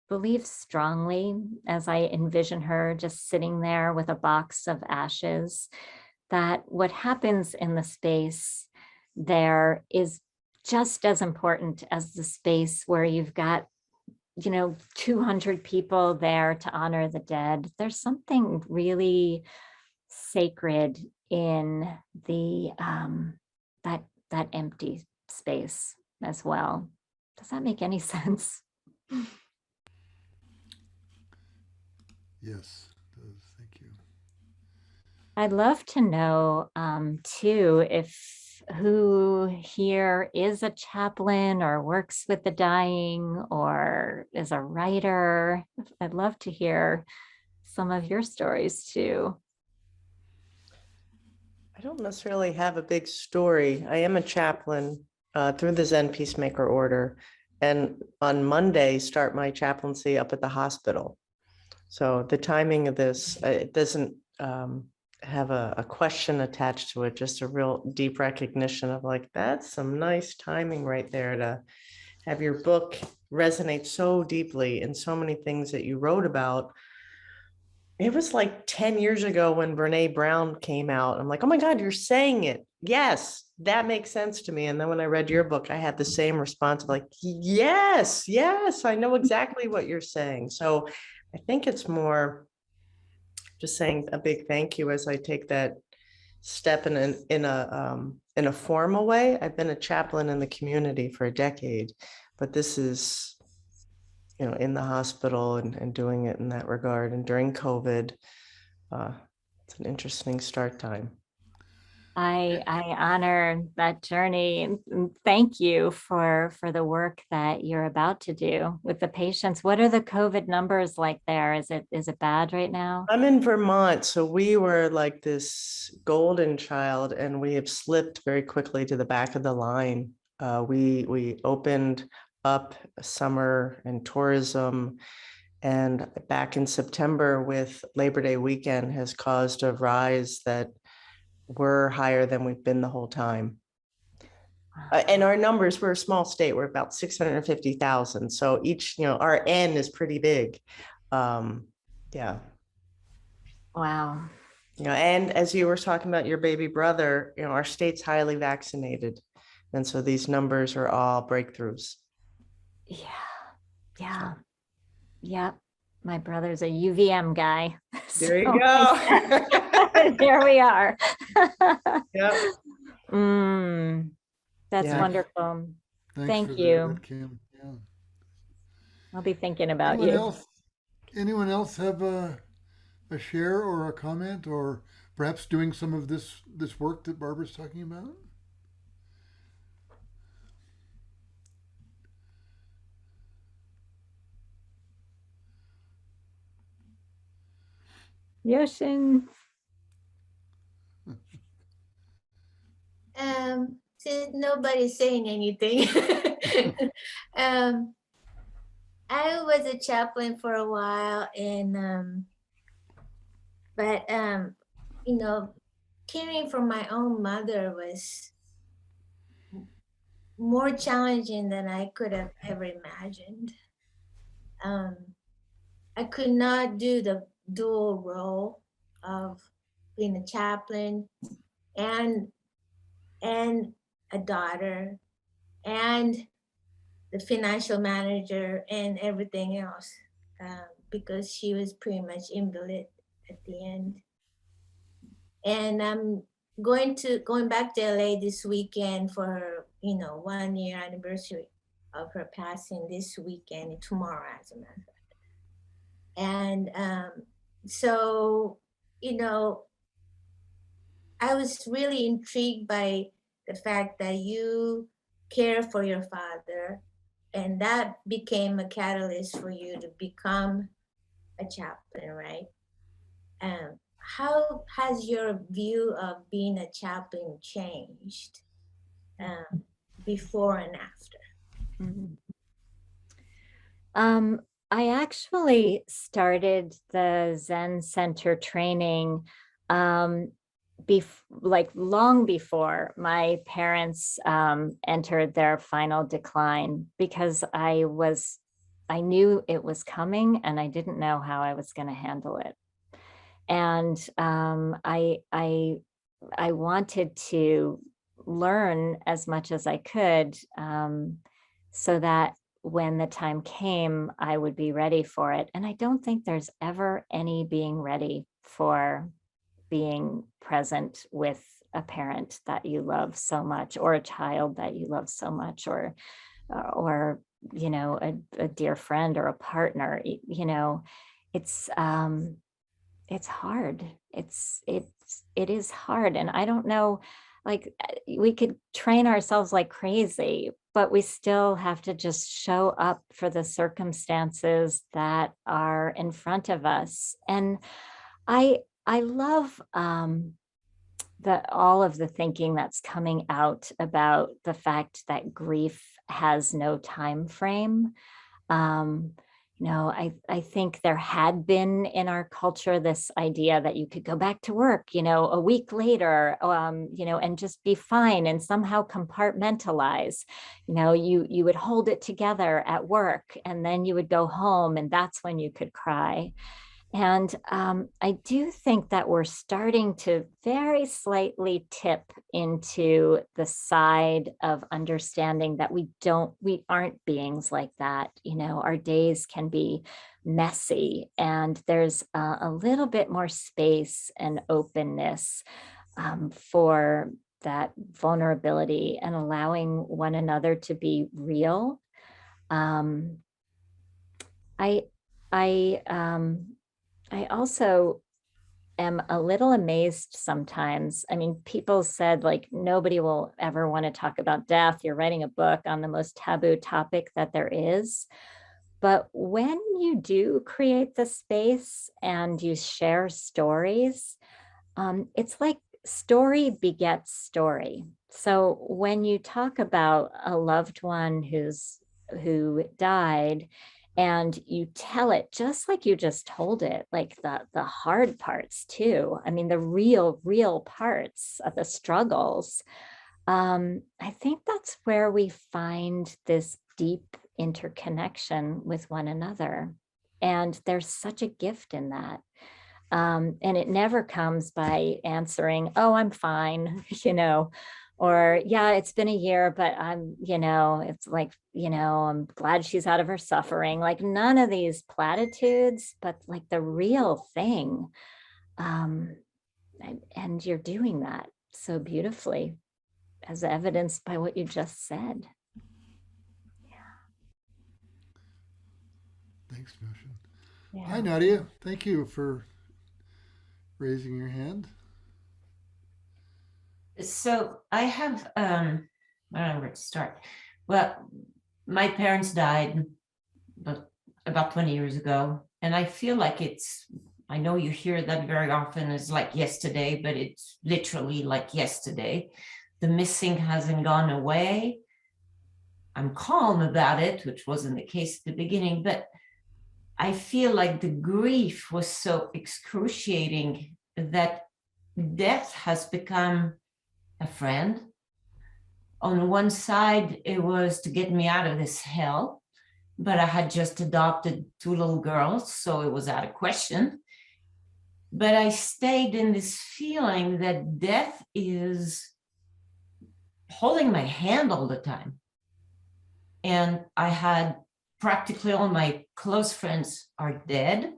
believe strongly, as I envision her just sitting there with a box of ashes, that what happens in the space there is just as important as the space where you've got 200 people there to honor the dead. There's something really sacred in the that empty space as well. Does that make any sense? Yes, it does. Thank you. I'd love to know too, if who here is a chaplain or works with the dying or is a writer. I'd love to hear some of your stories too. I don't necessarily have a big story. I am a chaplain through the Zen Peacemaker order, and on Monday start my chaplaincy up at the hospital. So the timing of this, it doesn't have a question attached to it, just a real deep recognition of like, that's some nice timing right there to have your book resonate so deeply in so many things that you wrote about. It was like 10 years ago when Brene Brown came out. I'm like, oh my God, you're saying it. Yes, that makes sense to me. And then when I read your book, I had the same response of like, yes, I know exactly what you're saying. So I think it's more just saying a big thank you as I take that step in a formal way. I've been a chaplain in the community for a decade, but this is, in the hospital and doing it in that regard. And during COVID, it's an interesting start time. I honor that journey, and thank you for the work that you're about to do with the patients. What are the COVID numbers like there? Is it bad right now? I'm in Vermont, so we were like this golden child, and we have slipped very quickly to the back of the line. We opened up summer and tourism, and back in September with Labor Day weekend has caused a rise that we're higher than we've been the whole time. And our numbers, we're a small state, we're about 650,000. So each, our N is pretty big. Yeah. Wow. And as you were talking about your baby brother, our state's highly vaccinated. And so these numbers are all breakthroughs. Yeah. Yep. My brother's a UVM guy. There you go. There we are. Yep. That's Yeah. wonderful. Thanks Thank for you. that, Kim. Yeah. I'll be thinking about Anyone you. else? Anyone else have a share or a comment, or perhaps doing some of this work that Barbara's talking about? Yoshin. Since nobody's saying anything, I was a chaplain for a while, and but you know, caring for my own mother was more challenging than I could have ever imagined. I could not do the dual role of being a chaplain and a daughter and the financial manager and everything else, because she was pretty much invalid at the end. And I'm going back to LA this weekend for her, 1 year anniversary of her passing this weekend, tomorrow, as a matter of fact. And so, I was really intrigued by the fact that you care for your father, and that became a catalyst for you to become a chaplain, right? How has your view of being a chaplain changed before and after? I actually started the Zen Center training long before my parents entered their final decline, because I knew it was coming and I didn't know how I was going to handle it. And I wanted to learn as much as I could, so that when the time came, I would be ready for it. And I don't think there's ever any being ready for being present with a parent that you love so much, or a child that you love so much, or a dear friend or a partner. It's hard. It is hard. And I don't know, like, we could train ourselves like crazy, but we still have to just show up for the circumstances that are in front of us. And I love all of the thinking that's coming out about the fact that grief has no time frame. I think there had been in our culture this idea that you could go back to work, a week later, and just be fine and somehow compartmentalize. You would hold it together at work, and then you would go home, and that's when you could cry. And I do think that we're starting to very slightly tip into the side of understanding that we aren't beings like that. Our days can be messy, and there's a little bit more space and openness for that vulnerability and allowing one another to be real. I also am a little amazed sometimes. I mean, people said, like, nobody will ever want to talk about death. You're writing a book on the most taboo topic that there is. But when you do create the space and you share stories, it's like story begets story. So when you talk about a loved one who died, and you tell it just like you just told it, like the hard parts too. I mean, the real parts of the struggles. I think that's where we find this deep interconnection with one another. And there's such a gift in that. And it never comes by answering, "Oh, I'm fine," or, "Yeah, it's been a year, but it's like, I'm glad she's out of her suffering." Like, none of these platitudes, but like the real thing. And you're doing that so beautifully, as evidenced by what you just said. Thanks, Notion. Yeah. Hi, Nadia. Thank you for raising your hand. So I have, I don't know where to start. Well, my parents died about 20 years ago, and I feel like I know you hear that very often, it's like yesterday, but it's literally like yesterday. The missing hasn't gone away. I'm calm about it, which wasn't the case at the beginning, but I feel like the grief was so excruciating that death has become a friend. On one side, it was to get me out of this hell, but I had just adopted 2 little girls, so it was out of question. But I stayed in this feeling that death is holding my hand all the time. And I had practically all my close friends are dead.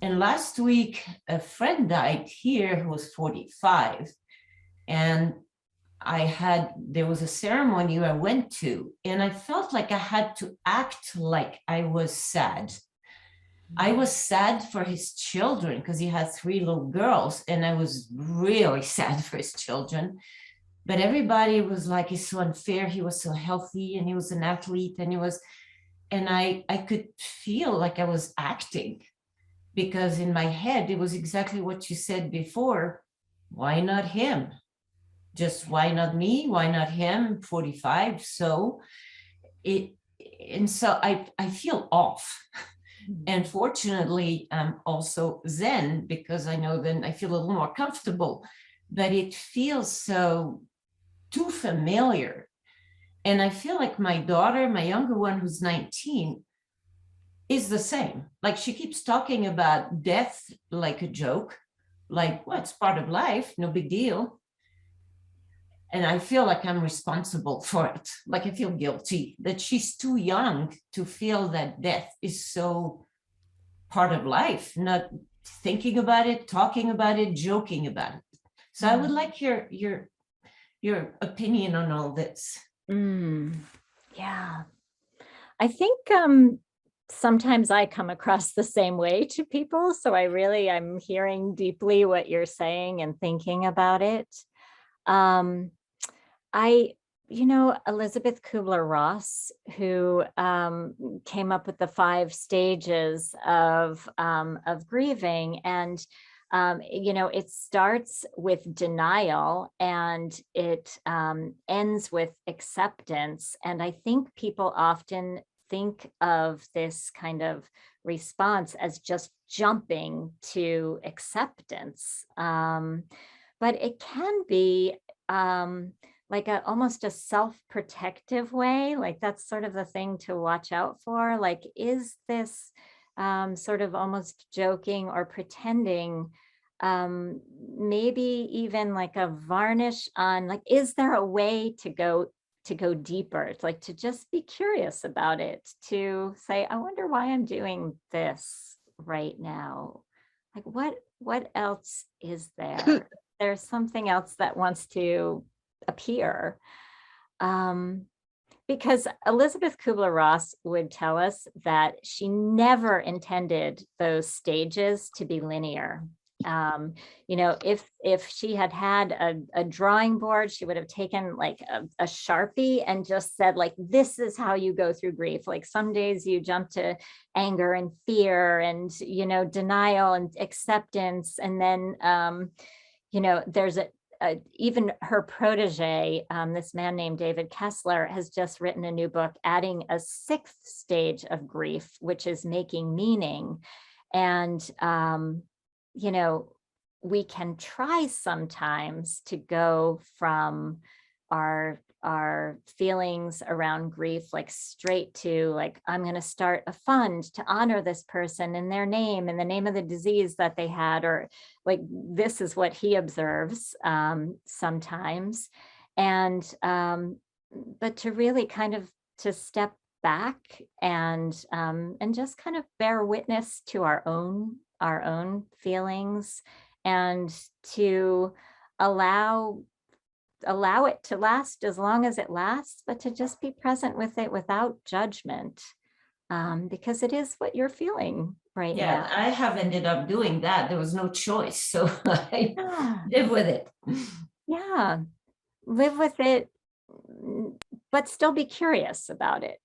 And last week, a friend died here who was 45. And there was a ceremony I went to, and I felt like I had to act like I was sad. I was sad for his children because he had 3 little girls, and I was really sad for his children. But everybody was like, it's so unfair. He was so healthy, and he was an athlete, and I could feel like I was acting, because in my head, it was exactly what you said before. Why not him? Just why not me? Why not him? 45. So I feel off. And fortunately, I'm also Zen, because I know then I feel a little more comfortable, but it feels so too familiar. And I feel like my daughter, my younger one, who's 19, is the same. Like, she keeps talking about death like a joke, like, well, it's part of life, no big deal. And I feel like I'm responsible for it. Like, I feel guilty that she's too young to feel that death is so part of life, not thinking about it, talking about it, joking about it. So I would like your opinion on all this. Yeah. I think sometimes I come across the same way to people. So I'm hearing deeply what you're saying and thinking about it. Elizabeth Kubler-Ross, who came up with the 5 stages of grieving, and it starts with denial and it ends with acceptance. And I think people often think of this kind of response as just jumping to acceptance, but it can be like almost a self-protective way. Like, that's sort of the thing to watch out for. Like, is this sort of almost joking or pretending, maybe even like a varnish on, like, is there a way to go deeper? It's like to just be curious about it, to say, I wonder why I'm doing this right now. Like, what else is there? There's something else that wants to appear. Because Elizabeth Kubler-Ross would tell us that she never intended those stages to be linear. If she had a drawing board, she would have taken like a Sharpie and just said, like, this is how you go through grief. Like, some days you jump to anger and fear and, denial and acceptance. And then, there's even her protege, this man named David Kessler, has just written a new book adding a 6th stage of grief, which is making meaning. And, we can try sometimes to go from our feelings around grief, like, straight to, like, I'm going to start a fund to honor this person in their name and the name of the disease that they had, or like, this is what he observes sometimes. And but to really kind of to step back and just kind of bear witness to our own feelings and to allow it to last as long as it lasts, but to just be present with it without judgment, because it is what you're feeling right Yeah, now. I have ended up doing that. There was no choice. So I Yeah. live with it. Yeah, live with it, but still be curious about it.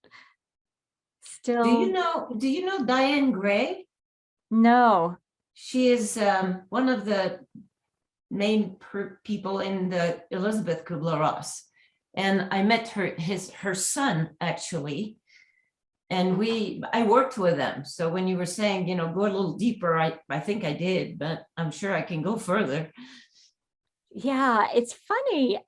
Still, Do you know Diane Gray? no. She is one of the main people in the Elizabeth Kubler-Ross. And I met her son actually. And I worked with them. So when you were saying, go a little deeper, I think I did, but I'm sure I can go further. Yeah, it's funny.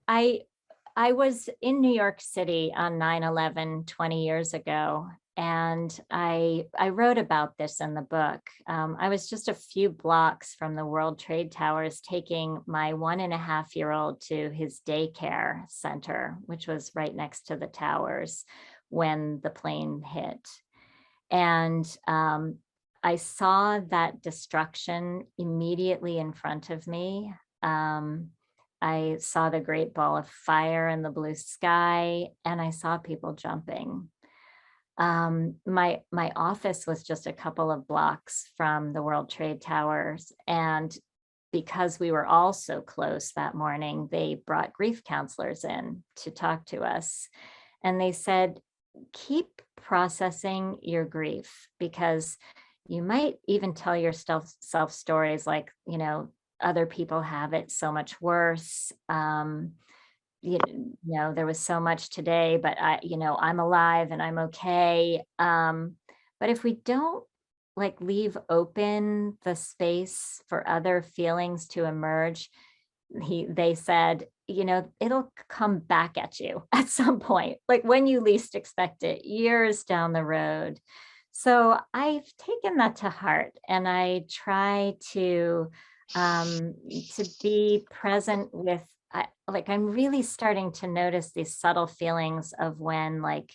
I was in New York City on 9/11 20 years ago, and I wrote about this in the book. I was just a few blocks from the World Trade Towers taking my 1.5-year-old to his daycare center, which was right next to the towers when the plane hit. And I saw that destruction immediately in front of me. I saw the great ball of fire in the blue sky, and I saw people jumping. My office was just a couple of blocks from the World Trade Towers, and because we were all so close that morning, they brought grief counselors in to talk to us, and they said, keep processing your grief, because you might even tell yourself stories like, other people have it so much worse. There was so much today, but I'm alive and I'm okay. But if we don't leave open the space for other feelings to emerge, they said, it'll come back at you at some point, like when you least expect it, years down the road. So I've taken that to heart, and I try to be present with, I'm really starting to notice these subtle feelings of when my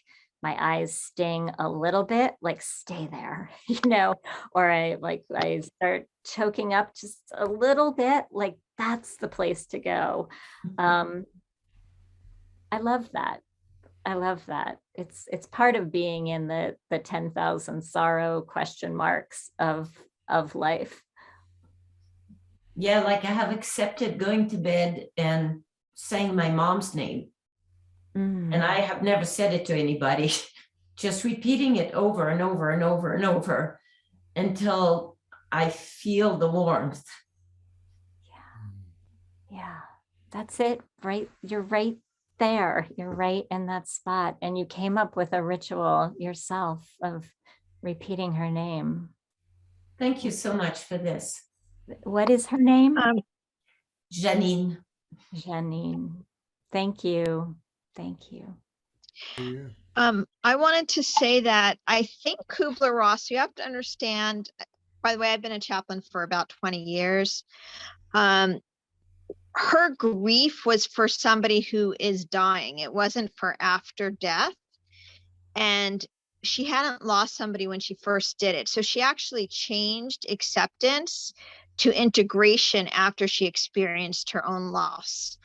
eyes sting a little bit, stay there, or I start choking up just a little bit, that's the place to go. I love that. I love that. It's part of being in the 10,000 sorrow question marks of life. Yeah, I have accepted going to bed and saying my mom's name. And I have never said it to anybody, just repeating it over and over and over and over until I feel the warmth. Yeah, that's it, right? You're right there. You're right in that spot. And you came up with a ritual yourself of repeating her name. Thank you so much for this. What is her name? Janine. Janine. Thank you. Thank you. I wanted to say that I think Kubler-Ross, you have to understand, by the way, I've been a chaplain for about 20 years. Her grief was for somebody who is dying. It wasn't for after death. And she hadn't lost somebody when she first did it. So she actually changed acceptance to integration after she experienced her own loss.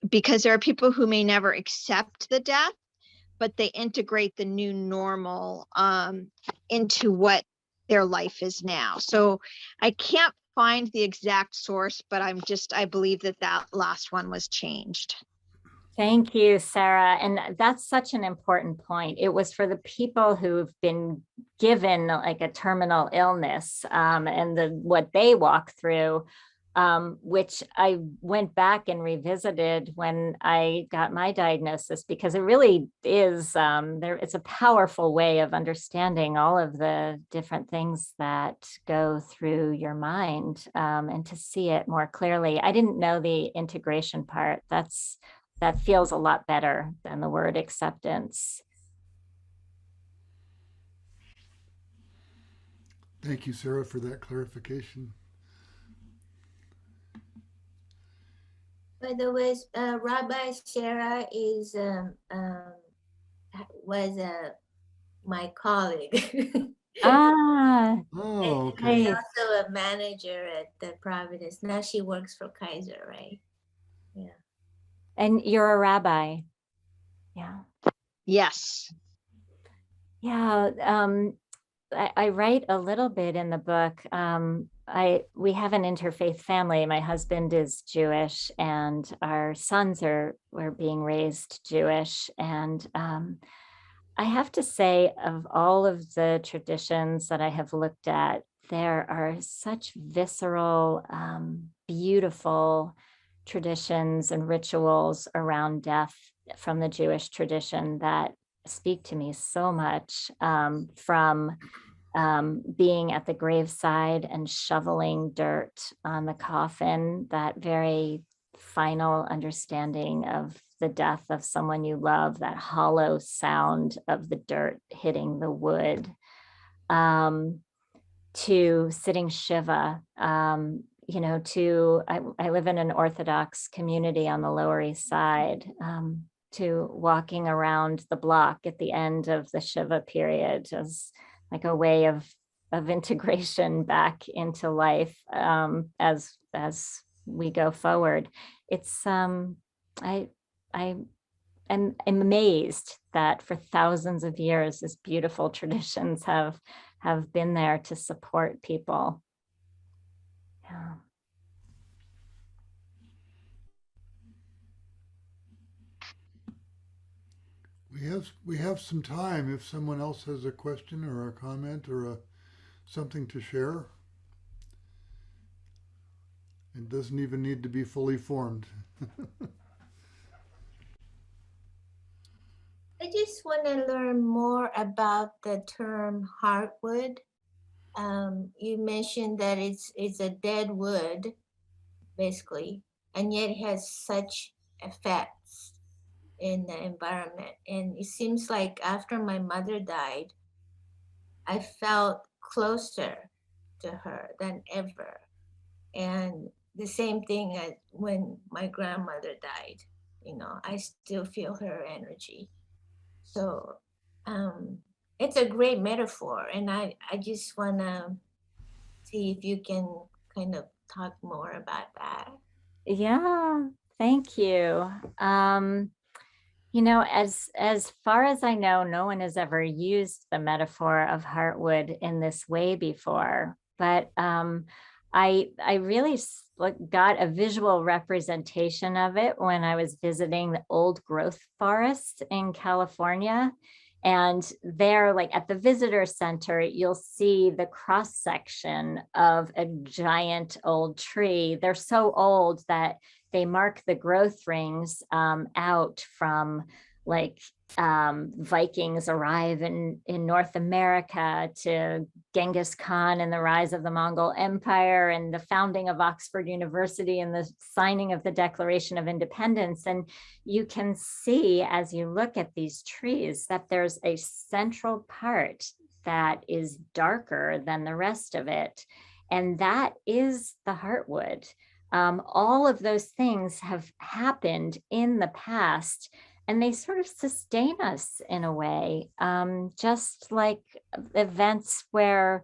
Because there are people who may never accept the death, but they integrate the new normal into what their life is now. So I can't find the exact source, but I believe that last one was changed. Thank you, Sarah. And that's such an important point. It was for the people who've been given a terminal illness and what they walk through, which I went back and revisited when I got my diagnosis, because it really is, it's a powerful way of understanding all of the different things that go through your mind, and to see it more clearly. I didn't know the integration part. That feels a lot better than the word acceptance. Thank you, Sarah, for that clarification. By the way, Rabbi Sarah was my colleague. Ah, Oh, And she's okay. nice. also a manager at the Providence. Now she works for Kaiser, right? Yeah. And you're a rabbi. Yeah. Yes. Yeah. I write a little bit in the book. We have an interfaith family. My husband is Jewish, and our sons were being raised Jewish. And I have to say, of all of the traditions that I have looked at, there are such visceral, beautiful traditions and rituals around death from the Jewish tradition that speak to me so much, from being at the graveside and shoveling dirt on the coffin, that very final understanding of the death of someone you love, that hollow sound of the dirt hitting the wood, um, to sitting Shiva, I live in an Orthodox community on the Lower East Side, to walking around the block at the end of the Shiva period as like a way of integration back into life, as we go forward. It's I am amazed that for thousands of years, these beautiful traditions have been there to support people. Yeah. We have some time if someone else has a question or a comment or something to share. It doesn't even need to be fully formed. I just want to learn more about the term heartwood. You mentioned that it's a dead wood, basically, and yet it has such effects in the environment. And it seems like after my mother died, I felt closer to her than ever. And the same thing as when my grandmother died, I still feel her energy. So it's a great metaphor. And I just want to see if you can kind of talk more about that. Yeah, thank you. As far as I know, no one has ever used the metaphor of heartwood in this way before. But I really got a visual representation of it when I was visiting the old growth forest in California. And there, like at the visitor center, you'll see the cross section of a giant old tree. They're so old that they mark the growth rings out from like Vikings arrive in North America, to Genghis Khan and the rise of the Mongol Empire, and the founding of Oxford University, and the signing of the Declaration of Independence. And you can see as you look at these trees that there's a central part that is darker than the rest of it. And that is the heartwood. All of those things have happened in the past, and they sort of sustain us in a way, just like events where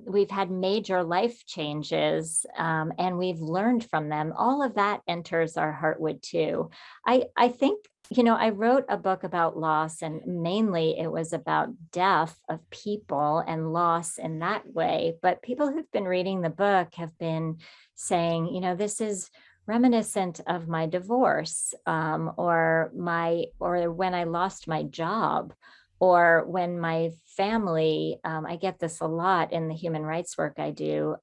we've had major life changes, and we've learned from them. All of that enters our heartwood too. I think, I wrote a book about loss, and mainly it was about death of people and loss in that way. But people who've been reading the book have been saying, this is reminiscent of my divorce, or when I lost my job, or when my family, I get this a lot in the human rights work I do,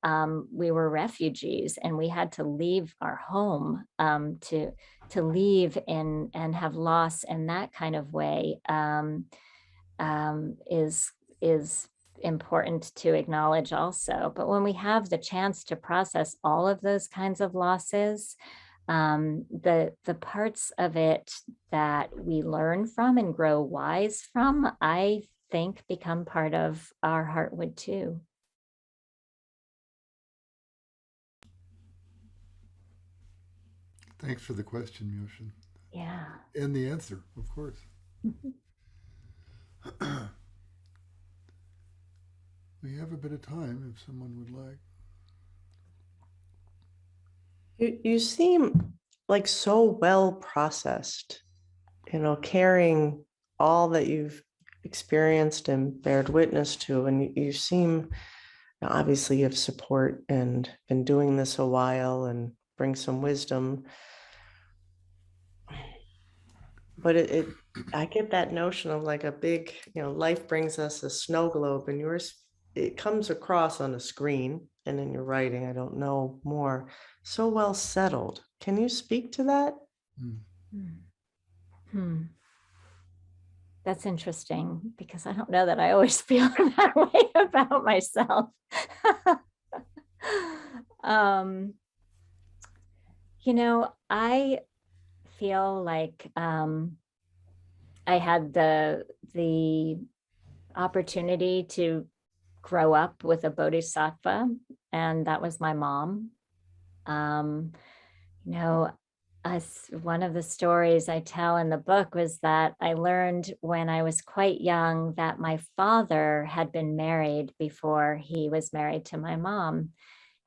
we were refugees and we had to leave our home, to leave and have loss in that kind of way, is important to acknowledge also. But when we have the chance to process all of those kinds of losses, the parts of it that we learn from and grow wise from, I think become part of our heartwood too. Thanks for the question, Myoshin. Yeah. And the answer, of course. We have a bit of time if someone would like. You seem like so well processed, carrying all that you've experienced and bared witness to. And you seem, obviously, you have support and been doing this a while and bring some wisdom. But I get that notion of like a big, life brings us a snow globe, and yours, it comes across on a screen and in your writing, I don't know more, so well settled. Can you speak to that? That's interesting, because I don't know that I always feel that way about myself. I feel like I had the opportunity to grow up with a bodhisattva, and that was my mom. One of the stories I tell in the book was that I learned when I was quite young that my father had been married before he was married to my mom,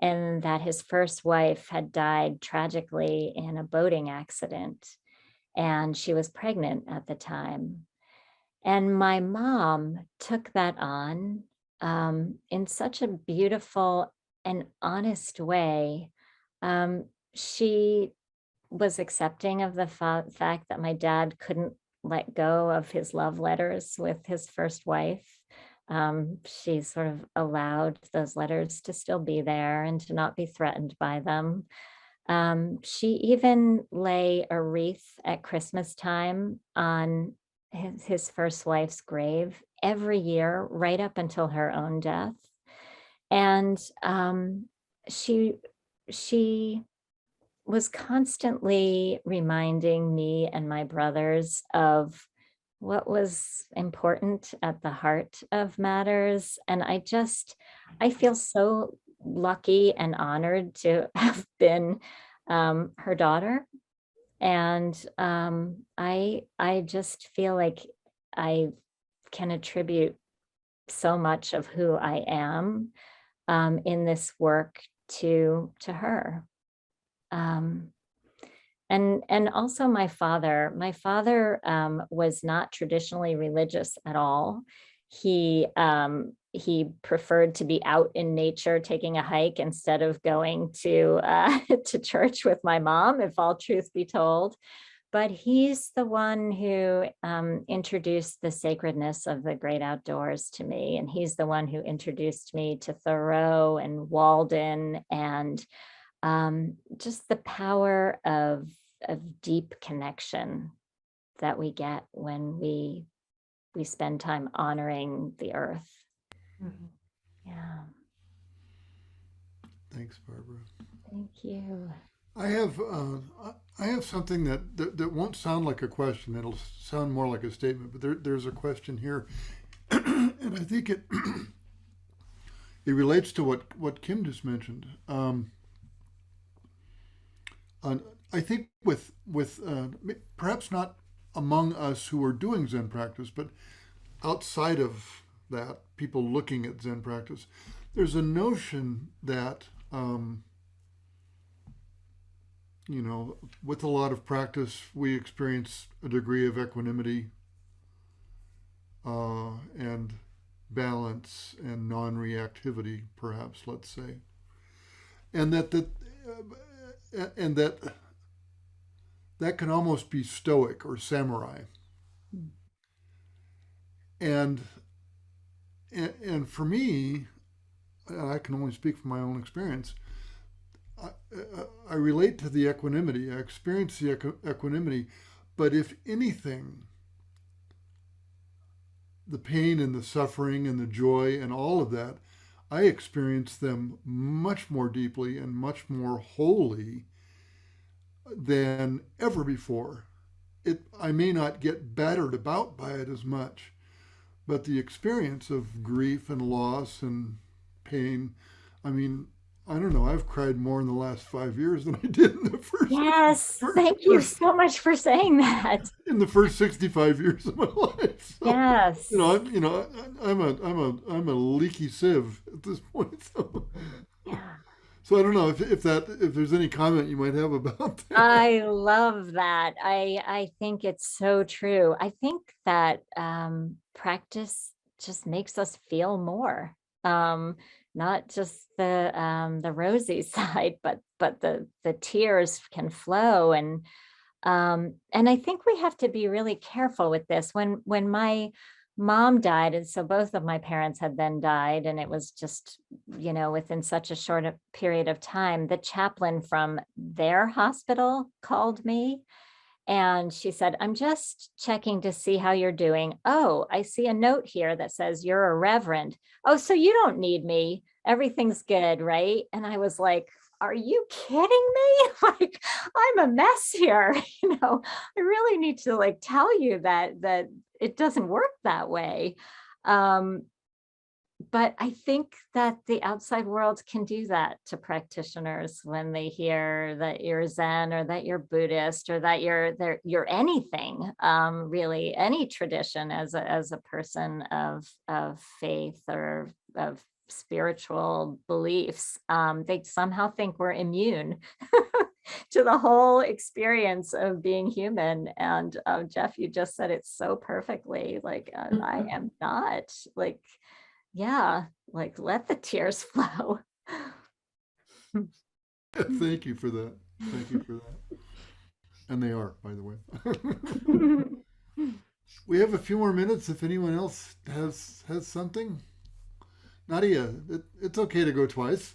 and that his first wife had died tragically in a boating accident, and she was pregnant at the time. And my mom took that on in such a beautiful and honest way. She was accepting of the fact that my dad couldn't let go of his love letters with his first wife. She sort of allowed those letters to still be there and to not be threatened by them. She even lay a wreath at Christmas time on his first wife's grave every year, right up until her own death. And she was constantly reminding me and my brothers of what was important at the heart of matters. And I feel so lucky and honored to have been her daughter. And I just feel like I can attribute so much of who I am in this work to her. And also my father was not traditionally religious at all. He preferred to be out in nature taking a hike instead of going to church with my mom, if all truth be told. But he's the one who introduced the sacredness of the great outdoors to me. And he's the one who introduced me to Thoreau and Walden, and just the power of deep connection that we get when we spend time honoring the earth. Mm-hmm. Yeah. Thanks, Barbara. Thank you. I have something that won't sound like a question. It'll sound more like a statement, but there's a question here, and I think it relates to what Kim just mentioned. I think with perhaps not among us who are doing Zen practice, but outside of that, people looking at Zen practice, there's a notion that with a lot of practice, we experience a degree of equanimity and balance and non-reactivity, perhaps, let's say, and that can almost be stoic or samurai. And for me, I can only speak from my own experience, I relate to the equanimity. I experience the equanimity, but if anything, the pain and the suffering and the joy and all of that, I experience them much more deeply and much more wholly than ever before. I may not get battered about by it as much, but the experience of grief and loss and pain, I don't know, I've cried more in the last 5 years than I did in the first. Yes, thank you so much for saying that. In the first 65 years of my life. So, Yes. I'm a leaky sieve at this point. So, Yeah. so I don't know if there's any comment you might have about that. I love that. I think it's so true. I think that practice just makes us feel more. Not just the rosy side, but the tears can flow, and I think we have to be really careful with this. When my mom died, and so both of my parents had then died, and it was just, within such a short period of time, the chaplain from their hospital called me. And she said, I'm just checking to see how you're doing. Oh, I see a note here that says you're a reverend. Oh, so you don't need me. Everything's good, right? And I was like, are you kidding me? Like, I'm a mess here. I really need to tell you that it doesn't work that way. But I think that the outside world can do that to practitioners when they hear that you're Zen, or that you're Buddhist, or that you're anything, really any tradition as a person of faith or of spiritual beliefs. They somehow think we're immune to the whole experience of being human. And Jeff, you just said it so perfectly. I am not. Yeah, let the tears flow. Thank you for that. Thank you for that. And they are, by the way. We have a few more minutes if anyone else has something. Nadia, it's okay to go twice.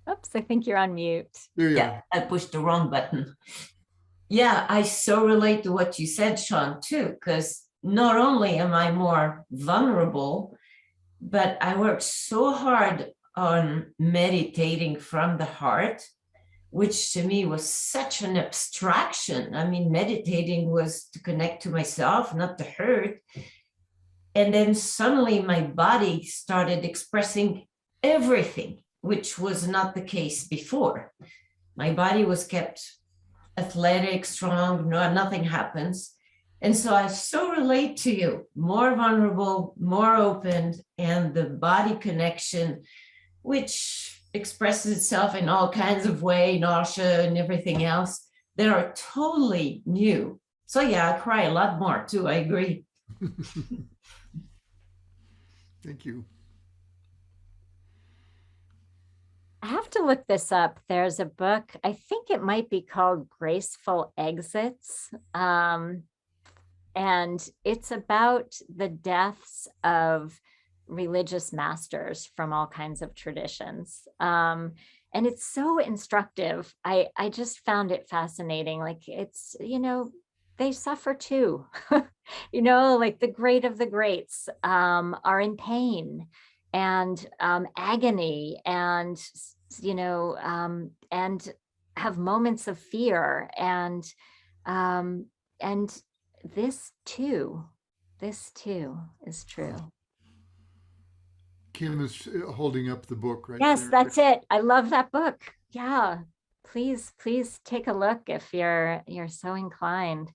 Oops, I think you're on mute. There you Yeah, I pushed the wrong button. Yeah, I so relate to what you said, Sean, too, because not only am I more vulnerable, but I worked so hard on meditating from the heart, which to me was such an abstraction. I mean, meditating was to connect to myself, not to hurt. And then suddenly my body started expressing everything, which was not the case before. My body was kept athletic, strong, nothing happens. And so I so relate to you, more vulnerable, more open, and the body connection, which expresses itself in all kinds of ways, nausea and everything else, that are totally new. So yeah, I cry a lot more too, I agree. Thank you. I have to look this up. There's a book, I think it might be called Graceful Exits. And it's about the deaths of religious masters from all kinds of traditions. And it's so instructive. I just found it fascinating. It's, they suffer too. The great of the greats are in pain and agony, and and have moments of fear, and this too is true. Kim is holding up the book right Yes, there. that's it. I love that book. Yeah, please take a look if you're so inclined.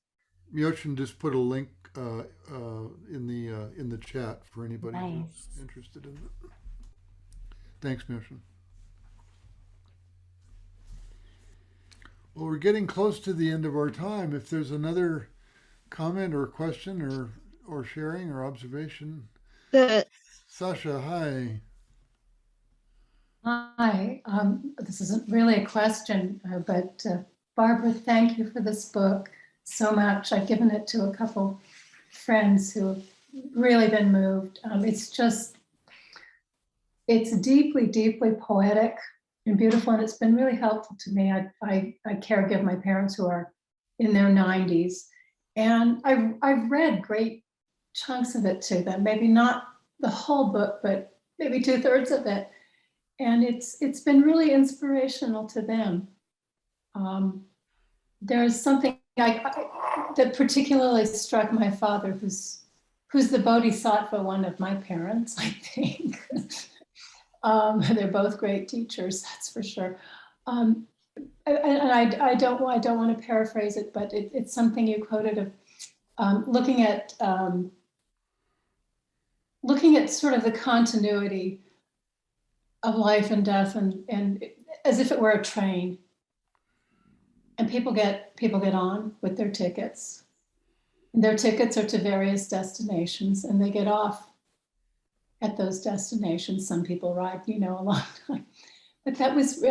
Myoshin just put a link in the chat for anybody Nice. who's interested in it. Thanks, Myoshin. Well, we're getting close to the end of our time. If there's another comment or question or sharing or observation. Sasha, hi. Hi, this isn't really a question, but Barbara, thank you for this book so much. I've given it to a couple friends who have really been moved. It's deeply, deeply poetic and beautiful, and it's been really helpful to me. I caregive my parents who are in their 90s, and I've read great chunks of it to them, maybe not the whole book, but maybe 2/3 of it. And it's been really inspirational to them. There's something that particularly struck my father, who's who's the bodhisattva one of my parents, I think. They're both great teachers, that's for sure. And I don't want to paraphrase it, but it's something you quoted of looking at sort of the continuity of life and death, and as if it were a train, and people get on with their tickets. And their tickets are to various destinations, and they get off at those destinations. Some people ride, a long time. But that was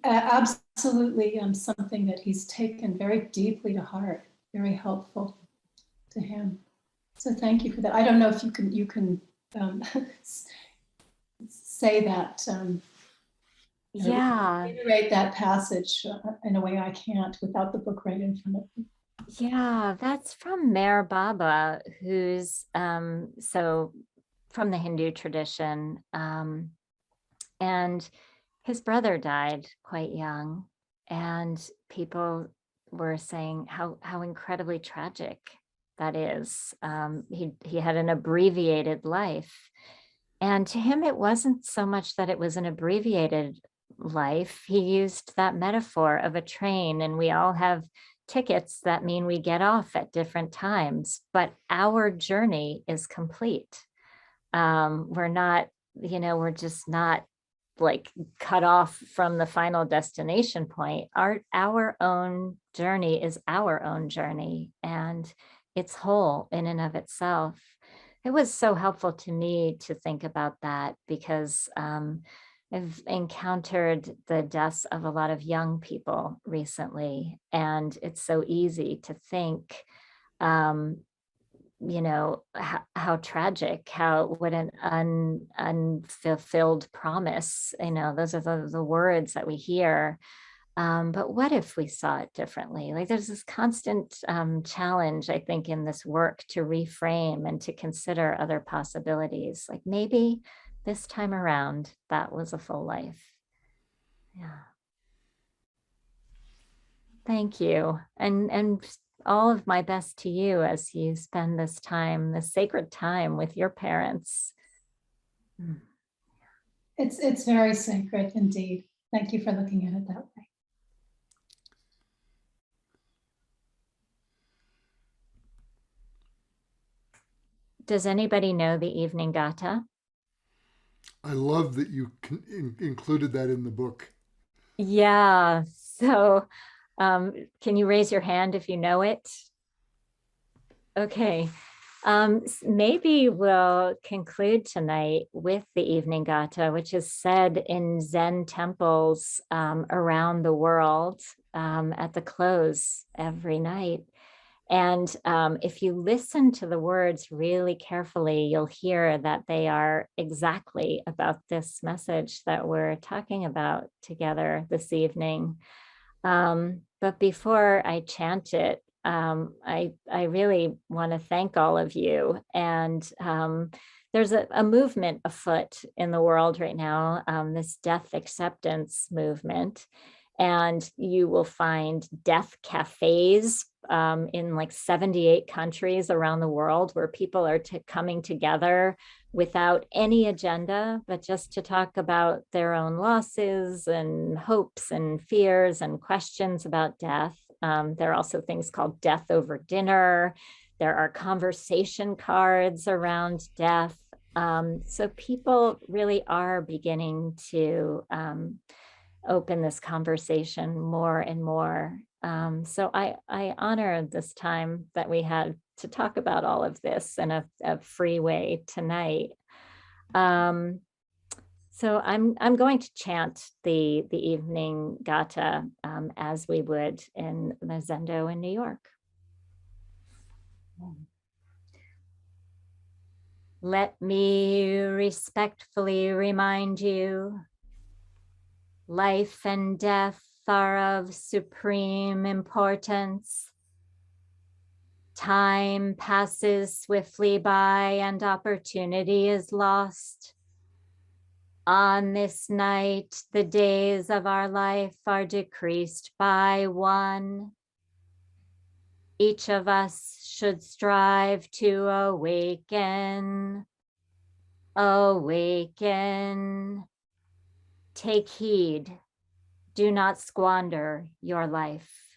absolutely something that he's taken very deeply to heart, very helpful to him. So thank you for that. I don't know if you can say that. Yeah. Reiterate that passage in a way I can't without the book right in front of me. Yeah, that's from Meher Baba, who's so from the Hindu tradition, and his brother died quite young, and people were saying how incredibly tragic that is. He had an abbreviated life, and to him it wasn't so much that it was an abbreviated life. He used that metaphor of a train, and we all have tickets that mean we get off at different times, but our journey is complete. We're not, we're just not like cut off from the final destination point. Our own journey is our own journey, and it's whole in and of itself. It was so helpful to me to think about that, because I've encountered the deaths of a lot of young people recently, and it's so easy to think, how tragic, what an unfulfilled promise, those are the words that we hear. But what if we saw it differently? Like, there's this constant challenge, I think, in this work to reframe and to consider other possibilities. Like, maybe this time around, that was a full life. Yeah. Thank you. And all of my best to you as you spend this time, this sacred time with your parents. It's very sacred indeed. Thank you for looking at it that way. Does anybody know the evening Gata? I love that you included that in the book. Yeah. So can you raise your hand if you know it? Okay. Maybe we'll conclude tonight with the evening Gata, which is said in Zen temples around the world at the close every night. And if you listen to the words really carefully, you'll hear that they are exactly about this message that we're talking about together this evening. But before I chant it, I really want to thank all of you. And there's a movement afoot in the world right now, this death acceptance movement. And you will find death cafes in like 78 countries around the world, where people are coming together without any agenda, but just to talk about their own losses and hopes and fears and questions about death. There are also things called death over dinner. There are conversation cards around death. So people really are beginning to open this conversation more and more. So I honor this time that we had to talk about all of this in a free way tonight. So I'm going to chant the evening Gata as we would in the Zendo in New York. Let me respectfully remind you, life and death are of supreme importance. Time passes swiftly by and opportunity is lost. On this night, the days of our life are decreased by one. Each of us should strive to awaken. Awaken. Take heed. Do not squander your life.